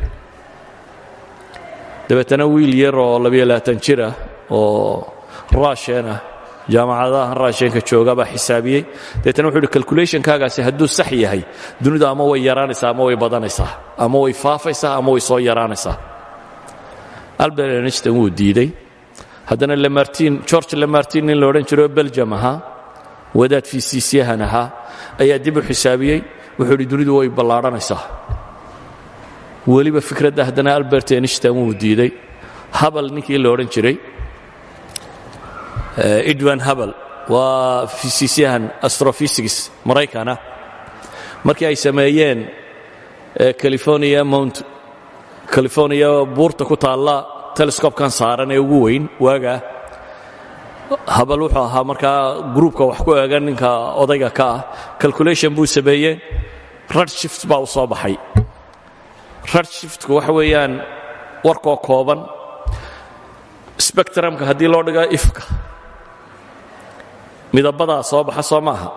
dabeetana wiil yar oo 22 jir ah oo russian ah jaamacadaha raashinka jooga baa xisaabiyey deetana wuxuu yidhi calculationkaagaasi hadduu sax yahay dunidu ama way yaraanaysaa ama way badanaysaa ama way faafaysaa ama way soo yaraanaysaa albert einstein wuu diiday haddana george lamartin nin la odhan jiro belgium ahaa wadaad fiisiisyahan ahaa ayaa dib u xisaabiyey wuxuu yidhi dunidu way ballaadhanaysaa weliba fikradda haddana albert einstein wuu diiday habal ninkii la odhan jiray edwin habal waa fiisiisyahan astrophysics maraykana markii ay sameeyeen california buurta ku taalla telescope-kan saaran ee ugu weyn waagaa habal wuxuu ahaa markaa gruubka wax ku eegan ninka odayga ka ah calculation buu sameeyey redshift baa u soo baxay redshiftku waxa weeyaan warkoo kooban spectrumka haddii loo dhigo ifka midabadaa soo baxa soo maaha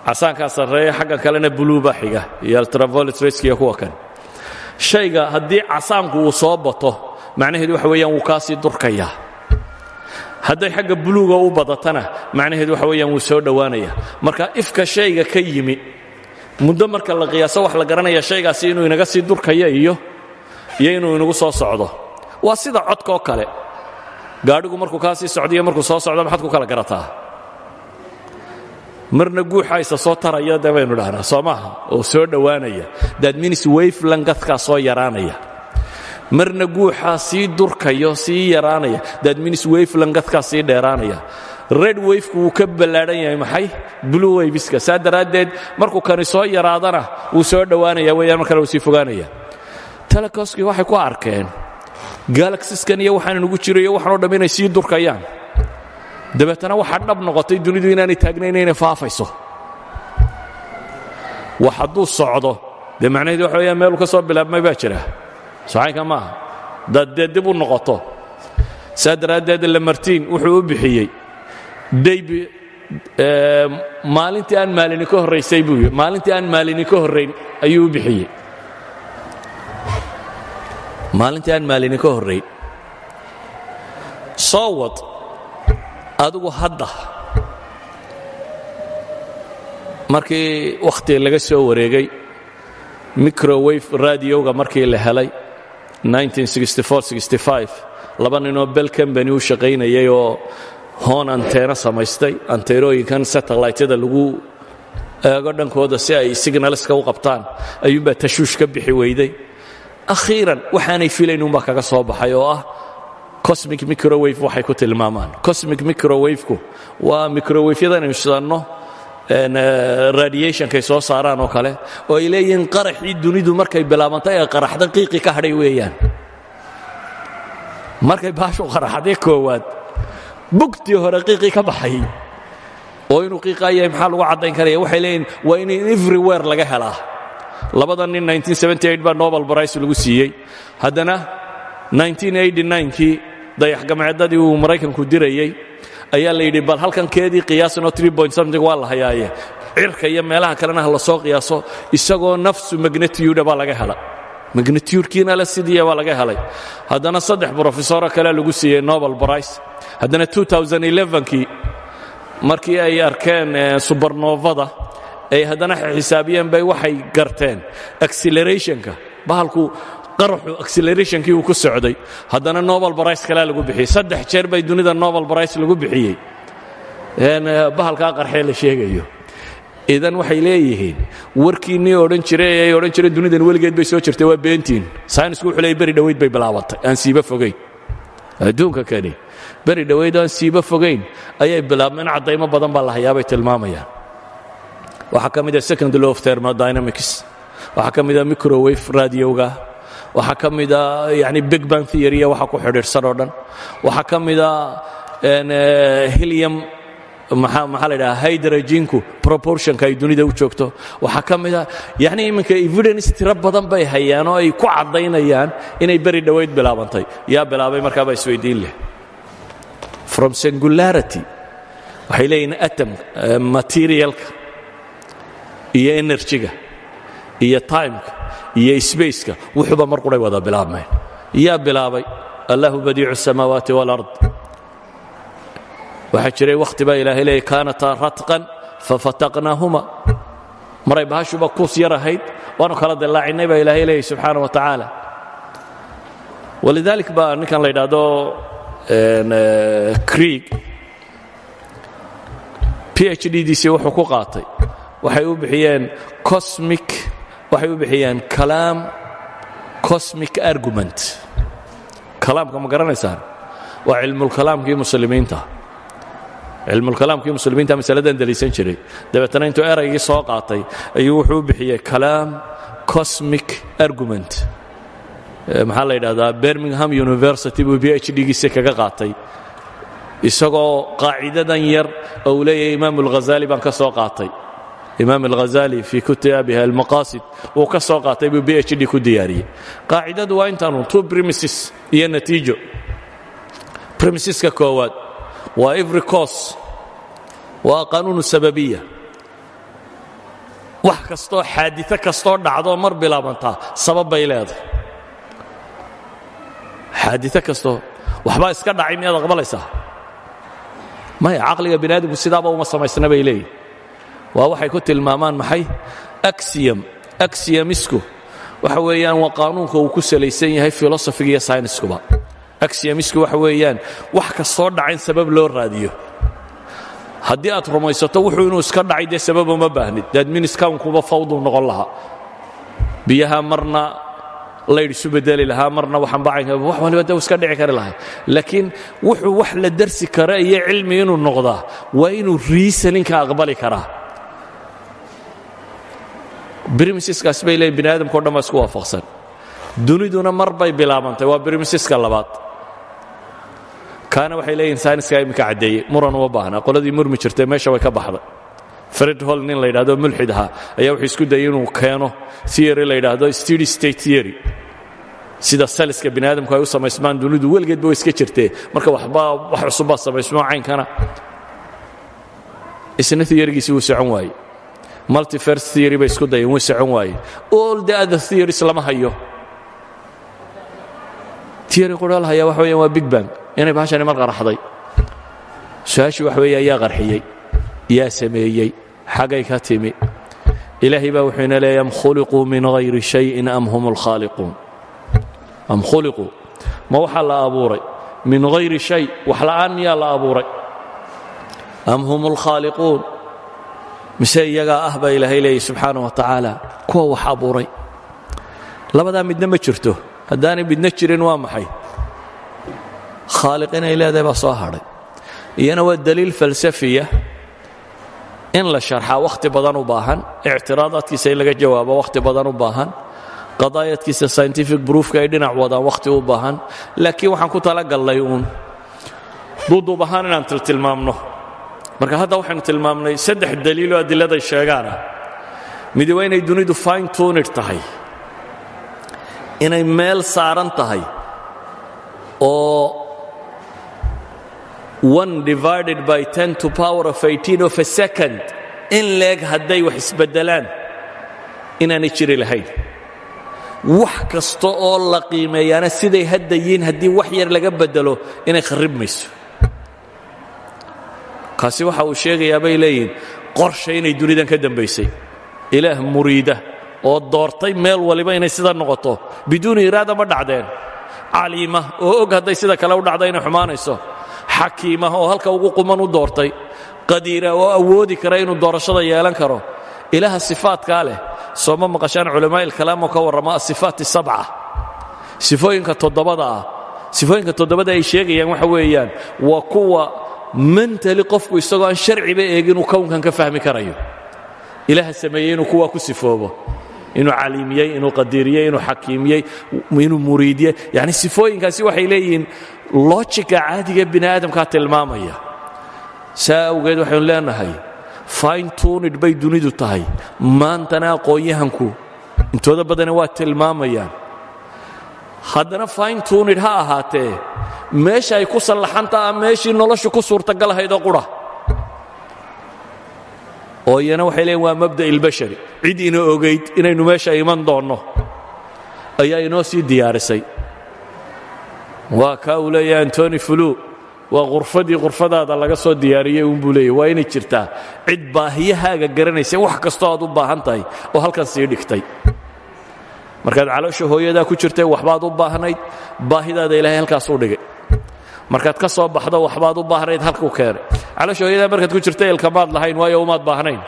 casaankaa sarreeya xaggan kalena blue baa xiga iyo ultraviolet rayska iyo kuwa kan shayga haddii casaanku uu soo bato macnaheedu waxa weeyaan wuu kaasii durkayaa hadday xagga buluuga u badatana macnaheedu waxa weeyaan wuu soo dhowaanaya marka ifka shayga ka yimi muddo marka la qiyaaso wax la garanaya shaygaasi inuu inaga sii durkaya iyo inuu inagu soo socdo waa sida codka oo kale gaadhigu markuu kaasii socdiyo markuu soo socdo maxaad ku kala garataa marna guuxa isa soo taraya dee baynu dhahnaa soo maaha oo soo dhowaanaya that means wavelengthkaa soo yaraanaya marna guuxaa sii durkayo sii yaraanaya that means wavelengthkaa sii dheeraanaya red wavku wuu ka ballaadhan yahay maxay blue waveska saa daraaddeed markuu kani soo yaraadana wuu soo dhowaanaya weeyaan markana wuu sii fogaanaya telescope waxay ku arkeen galaxieskan iyo waxaan inagu jiro iyo waxaan oo dham inay sii durkayaan dabeetana waxaa dhab noqotay dunidu inaanay taagnayn inay faafayso wax hadduu socdo dee macnaheedu waxa weeyaan meeluu ka soo bilaabmay baa jira saxaynka maaha dad dee dib u noqoto saa daraaddeed lamartin wuxuu u bixiyey maalintii aan maalini ka horraysay buu yidhi maalintii aan maalini ka horrayn ayuu u bixiyey maalintii aan maalini ka horrayn soo wad adigu hadda markii wakhti laga soo wareegay microwave radioga markii la helay 1964-65 laba ninoo bell company u shaqaynayay oo hoon anteena samaystay anteenooyinkan satelliteyada lagu eego dhankooda si ay signalska u qabtaan ayuunbaa tashuush ka bixi weyday akhiiran waxaanay filayn unbaa kaga soo baxay oo ah cosmic microwave waxay ku tilmaamaan cosmic microwave-ku waa microwave-yadan aynu shidanno radiationkay soo saaraan oo kale oo ay leeyihiin qaraxii dunidu markay bilaabantay ee qaraxda qiiqi ka hadhay weeyaan markay baashu qaraxday koowaad bugtii hore qiiqi ka baxay oo inuu qiiqa yahay maxaa lagu caddayn karaya waxay leeyihiin waa in everywhere laga helaa labada nin 1978 baa nobel prize lagu siiyey haddana 1989kii dayaxgamceedadii uu maraykanku dirayey ayaa la yidhi bal halkan keedii qiyaasanoo 3.something waa la hayaaye cirka iyo meelaha kalena ha la soo qiyaaso isagoo nafsu magnitude baa laga hela magnitudekiina la sidiiya baa laga helay haddana 3 brofesoro kale lagu siiyey nobel prize haddana 2011kii markii ay arkeen supernovada ay haddana xisaabiyeen bay waxay garteen accelerationka bahalku qaraxu accelerationkii uu ku socday haddana nobel prize kale lagu bixiyey 3 jeer bay dunida nobel prize lagu bixiyey bahalkaa qarxee la sheegayo idan waxay leeyihiin warkiinnii odhan jiray dunidan weligeed bay soo jirtay waa beentiin saynisku wuxuu leeyay beri dhowayd bay bilaabatay aan siiba fogayn adduunka kani beri dhowayd aan siiba fogayn ayay bilaabmeen caddaymo badan baa la hayaabay tilmaamayaan waxaa ka mid ah second law of thermodynamics waxaa ka mid ah microwave radioga waxaa ka mid ah yani big bang theory waxa ku xidhiidhsan oo dhan waxaa ka mid ah helium maxaa la yidhaha hydroginku proportionka ay dunida u joogto waxaa ka mid ah yani iminka evidence tiro badan bay hayaan oo ay ku caddaynayaan inay beri dhowayd bilaabantay yaa bilaabay markaaba isweydiin leh from singularity waxay leeyihin atom materialka iyo energyga iyo timeka iyo spaceka wuxuuba mar quray wada bilaabmeen yaa bilaabay allahu badiicu الsamaawaati wاlard waxaa jiray wakhti baa ilaahay leeyay kaanataa ratqan fafataqnaahuma maray bahashuba kuus yar ahayd waanu kala dillaacinay baa ilaahay leeyay subxaana wa tacaala walidalik baa ninkan la yidhaahdo krieg PhD-diisii wuxuu ku qaatay waxay u bixiyeen kalaam cosmic argument kalaamka ma garanaysaan waa cilmulkalaamkii muslimiinta masaladan daliisan jiray dabeetana intuu eraygii soo qaatay ayuu wuxuu u bixiyey kalaam cosmic argument maxaa la yidhahdaa Birmingham University buu PhD-giisa kaga qaatay isagoo qaacidadan yar oo leeyahay Imaam al-Ghazali baan ka soo qaatay Imaam al-Ghazali fi kitabihi al-Maqasid uu ka soo qaatay buu PhD ku diyaariyay qaacidadu waa intaanu two premises iyo natiijo premiseska koowaad waa every cause waa qaanuun sababiyya wax kastoo xaaditho kastoo dhacdo mar bilaabantaa sabab bay leedahay xaaditho kastoo waxbaa iska dhacay miyaad aqbalaysaa maya caqliga biniaadamku sidaaba uma samaysna bay leeyihin waa waxay ku tilmaamaan maxay axiomisku waxa weeyaan waa qaanuunka uu ku salaysan yahay filosofiga iyo sayniskuba axiomisku waxa weeyaan wax kastoo dhacayn sabab loo raadiyo haddii aad rumaysato wuxuu inuu iska dhacay dee sabab uma baahnid daadminiskawnkuba fawduu noqon lahaa biyaha marna laydh isu bedeli lahaa marna waxanbacaynka wax waliba dee iska dhici kari lahay laakiin wuxuu wax la darsi kara iyo cilmi inuu noqdaa waa inuu reasoninka aqbali karaa brimiseskaas bay leeyihin bini aadamka o dhan baa isku waafaqsan duniduna mar bay bilaabantay waa brimiseska labaad kaana waxay leeyihin sayniska iminka caddeeyey muran uma baahna qoladii murmi jirtay meesha way ka baxday fred hall nin la yidhahdo mulxid ahaa ayaa wuxuu isku dayay inuu keeno theory la yidhaahdo steady state theory sida saliska bini aadamku ay u samaysmaan dunidu weligeedba way iska jirtee marka wax cusubbaa samaysmo caynkana isna theorygiisii wuu socon waayey multiverse theory bay isku dayeen way socon waayeen all the other theories lama hayo theory quraal haya waxa weeyaan waa big bang inay bahashani mar qaraxday su-aashii wax weeye ayaa qarxiyey yaa sameeyey xagay ka timi ilaahay baa wuxuu ina leeyahay am khuliquu min hayri shayin am hum lkhaaliquun am khuliquu ma waxaa la abuuray min hayri shay wax la'aan miyaa la abuuray am hum lkhaaliquun mise iyagaa ah baa ilaahay leeyahy subxaana wa tacaala kuwa wax abuuray labadaa midna ma jirto haddaanay midna jirin waa maxay khaaliq inay leedahay baa soo hadhay iyana waa daliil falsafiya in la sharxaa wakhti badan u baahan ictiraadaadkiisa in laga jawaabo wakhti badan u baahan qadaayadkiisa scientific proofka ay dhinac wadaan wakhti u baahan laakiin waxaan ku talagallay uun duuduub ahaan inaan tilmaamno marka hadda waxaynu tilmaamnay saddex daliiloo adiladay sheegaana midi waa inay dunidu fine tuned tahay inay meel saaran tahay oo 1 divided by 10 to power of 18 of a second in leeg hadday wax isbeddelaan inaanay jiri lahayn wax kasta oo la qiimeeyaana siday hadda yihiin haddii wax yar laga beddelo inay kharribmayso kaasi waxa uu sheegayaa bay leeyihin qorsha inay dunidan ka dambaysay ilaah muriida oo doortay meel waliba inay sida noqoto biduuni iraada ma dhacdeen caliima oo og hadday sida kale u dhacda inay xumaanayso xakiima oo halka ugu quman u doortay qadiira oo awoodi kara inuu doorashada yeelan karo ilaaha sifaadkaa leh sooma maqashaan culamaa'il kalaamoo ka warrama asifaat sabca sifooyinka toddobada ay sheegayaan waxa weeyaan waa kuwa mentali qofku isagoo aan sharciba eegin uu kownkan ka fahmi karayo ilaaha sameeyey inuu kuwaa ku sifoobo inuu caliimiyey inuu qadiiriyey inuu xakiimiyey inuu muriidiyey yani sifooyinkaasi waxay leeyihiin lojiga caadiga bini aadamkaa tilmaamaya saa awgeed waxaynu leenahay fine tuned bay dunidu tahay maantana aqoon-yahanku intooda badana waa tilmaamayaan haddana fine tuned ha ahaatee meesha ay ku sallaxantaa meeshii noloshu ku suurtagalahaydoo qura oo iyana waxay leeyiin waa mabda' ilbashari cid ina ogayd inaynu meesha iman doonno ayaa inoo sii diyaarisay waa kaa uu leeyahay antony flu waa qurfadaada laga soo diyaariyey uun buu leeyahy waa inay jirtaa cid baahiyahaaga garanaysa wax kastoo aad u baahan tahay oo halkan sii dhigtay markaad caloosha hooyadaa ku jirtay waxbaad u baahnayd baahidaada ilaahay halkaasuu dhigay markaad ka soo baxdo waxbaad u baahnayd halkuu keenay caloosha hooyadaa markaad ku jirtay ilkamaad lahayn waayo umaad baahnayn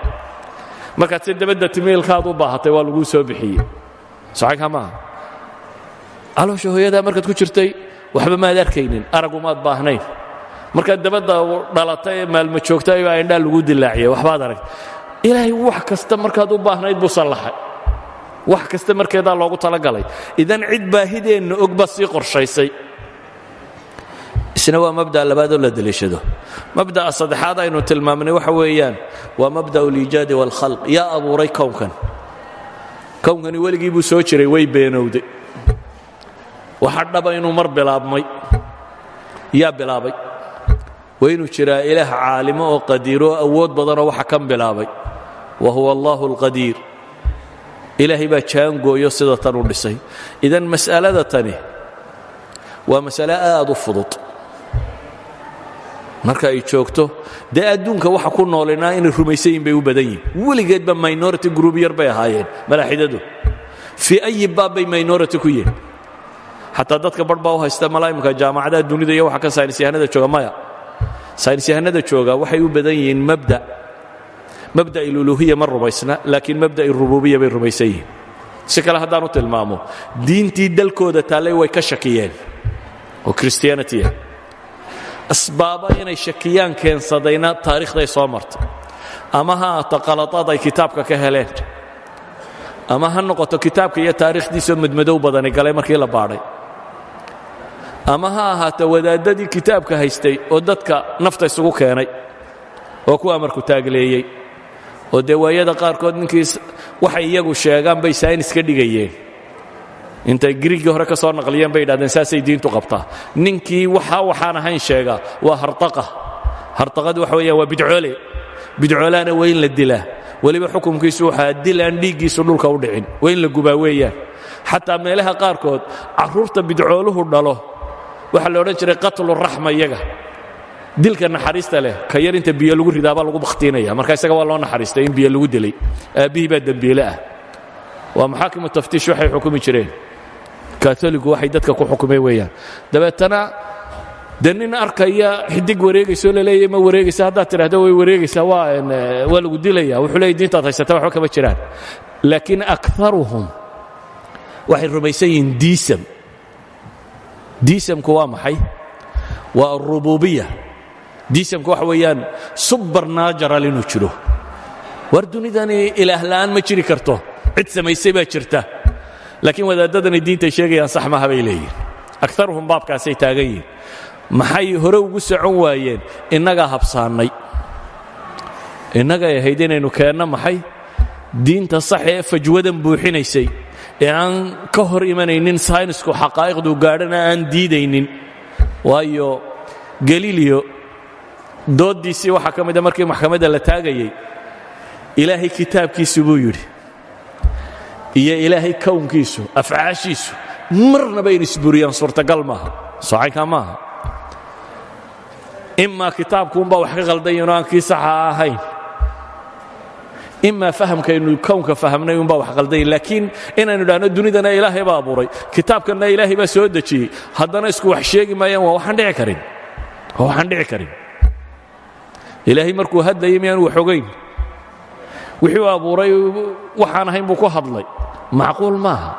markaad si dabadda timiilkaad u baahatay waa laguu soo bixiyey saxiixa maaha caloosha hooyadaa markaad ku jirtay waxba maad arkaynin aragumaad baahnayn markaad dabadda dhalatay ee maalmo joogtay baa indhaa lagu dilaaciyay waxbaad aragtay ilaahay wax kasta markaad u baahnayd buu sallaxay wax kasta markeedaa loogu talagalay idan cid baahideenna og baa sii qorshaysay isna waa mabda'a labaadoo la daliishado mabda'a saddexaad aynu tilmaamnay waxa weeyaan waa mabda'u liijaadi waalkhalq yaa abuuray kownkani weligii buu soo jiray way beenowday waxa dhaba inuu mar bilaabmay yaa bilaabay waa inuu jiraa ilaah caalimo oo qadiiro oo awood badanoo waxa kan bilaabay wa huwa allaahu alqadiir ilaahay baa jaangooyo sida tan u dhisay idan mas'alada tani waa mas'ale aad u fudud marka ay joogto dee adduunka waxa ku noolinaa inay rumaysayin bay u badan yihin weligeedba minority group yar bay ahaayeen malaaxidadu fii ayi baab bay minority ku yihin xataa dadka barh baa u haysta malaa'imka jaamacadaha dunida iyo waxa ka saynisyahanada jooga maya saynisyahanada jooga waxay u badan yihiin mabda' iluluhiya ma rumaysna laakiin mabda' irububiya bay rumaysan yihiin si kale haddaan u tilmaamo diintii dalkooda taallay way ka shakiyeen oo christianitya asbaaba inay shakiyaan keensadayna taariikhday soo martay ama ha ahaato qaladaad ay kitaabka ka heleen ama ha noqoto kitaabka iyo taariikhdiisoo madmadow badani galay markii la baadhay ama ha ahaato wadaadadii kitaabka haystay oo dadka nafta isugu keenay oo ku amarku taagleeyey oo dee waayada qaarkood ninkii waxay iyagu sheegaan bay saynis ka dhigayeen intay griigii hore ka soo naqliyeen bay yidhahdeen saasay diintu qabtaa ninkii waxaan ahayn sheegaa waa hartaqadu waxa weeyaan waa bidcoolaana waa in la dilaa weliba xukunkiisu waxaa dil aan dhiiggiisu dhulka u dhicin waa in la gubaa weeyaan xataa meelaha qaarkood carruurta bidcooluhu dhalo waxaa la odhan jiray qatlu raxma iyaga dilka naxariista leh ka yar inta biyo lagu ridaabaa lagu bakhtiinaya marka isaga waa loo naxariistay in biyo lagu dilay aabbihii baa dembiile ah waa maxaakimu taftiish waxay xukumi jireen kaatoligu waxay dadka ku xukumeen weeyaan dabeetana dee nin arkaya xidig wareegaysoo laleeyahy ma wareegaysa haddaad tidhahdo way wareegaysaa waa lagu dilaya wuxuu leeyay diintaad haysata waxba kama jiraan laakiin akaruhum waxay rumaysan yihiin diisamku waa maxay waa arububiya diisamku waxa weeyaan subernatural inuu jiro war dunidani ilaah la'aan ma jiri karto cid samaysay baa jirta laakiin wadaadadani diintay sheegayaan sax maaha bay leeyihin akaruhum baabkaasay taagan yihin maxay hore ugu socon waayeen innagaa habsaannay innagay ahayd inaynu keenno maxay diinta sax ee fajwadan buuxinaysay ee aan ka hor imanaynin saynisku xaqaa'iqdu gaadhana aan diidaynin waayo galileo dooddiisii waxaa ka mida markii maxkamadda la taagayey ilaahay kitaabkiisu buu yidhi iyo ilaahay kownkiisu afcaashiisu marnaba in isburiyaan suurtagal maaha socaynkaa maaha imaa kitaabkuunbaa wax ka qaldayin oo aan kii saxa ahayn imaa fahamkaynu kownka fahamnay unbaa wax qaldayin laakiin inaynu idhaahno dunidana ilaahay baa abuuray kitaabkanna ilaahay baa soo dejiyey haddana isku wax sheegi maayaan waa waxaan dhici karin ilaahay markuu hadlayay miyaan wax ogayn wixii uu abuuray waxaan ahayn buu ku hadlay macquul maaha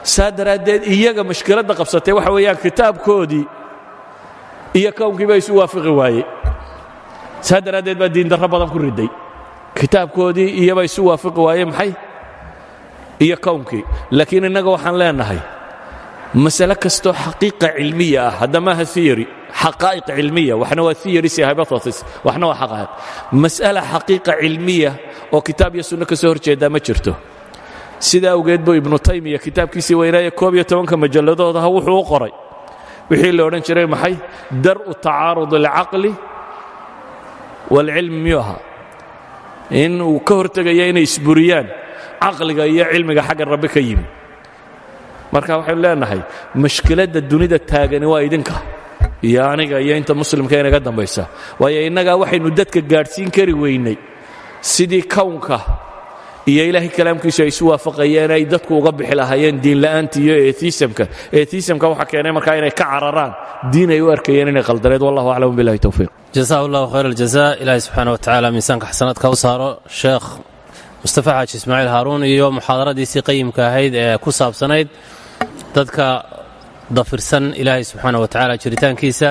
saa daraaddeed iyaga mashkiladda qabsatay waxa weeyaan kitaabkoodii iyo kownkii baa isu waafiqi waayey saa daraaddeed baa diindarro badan ku riday kitaabkoodii iyobaa isu waafiqi waaye maxay iyo kownkii laakiin innaga waxaan leenahay masale kastoo xaqiiqa cilmiya ah hadda maaha theory xaqaa'iq cilmiya waxna waa theories iyo hypothesis waxna waa xaqaa'iq mas'ala xaqiiqa cilmiya oo kitaab iyo sunno ka soo horjeedaa ma jirto sidaa awgeed buu ibnu taymiya kitaabkiisii weynaaye 11 majalladoodaha wuxuu u qoray wixii la odhan jiray maxay dar'u tacaarud alcaqli waalcilmi miyuu ahaa in uu ka hortegaya inay isburiyaan caqliga iyo cilmiga xagga rabbi ka yimi marka waxaynu leenahay mashkiladda dunida taagani waa idinka iyo aniga iyo inta muslimka inaga dambaysa waayo innagaa waxaynu dadka gaadhsiin kari weynay sidii kownka iyo ilaahay kalaamkiisu ay isu waafaqayeen ay dadku uga bixi lahaayeen diinla'aanta iyo eetiisamka waxa keenay markaa inay ka cararaan diin ay u arkayeen inay qaldaneed wallahu aclam billahi tawfiiq جزاه الله خير الجزاء إلهي سبحانه وتعالى ميسانك حسناتك وصاره شيخ مصطفى حاج إسماعيل هارون iyo muxaadaradii qiimka ahayd ee ku saabsanayd dadka dafirsan Ilaahay subhanahu wa ta'ala jiritaankiisa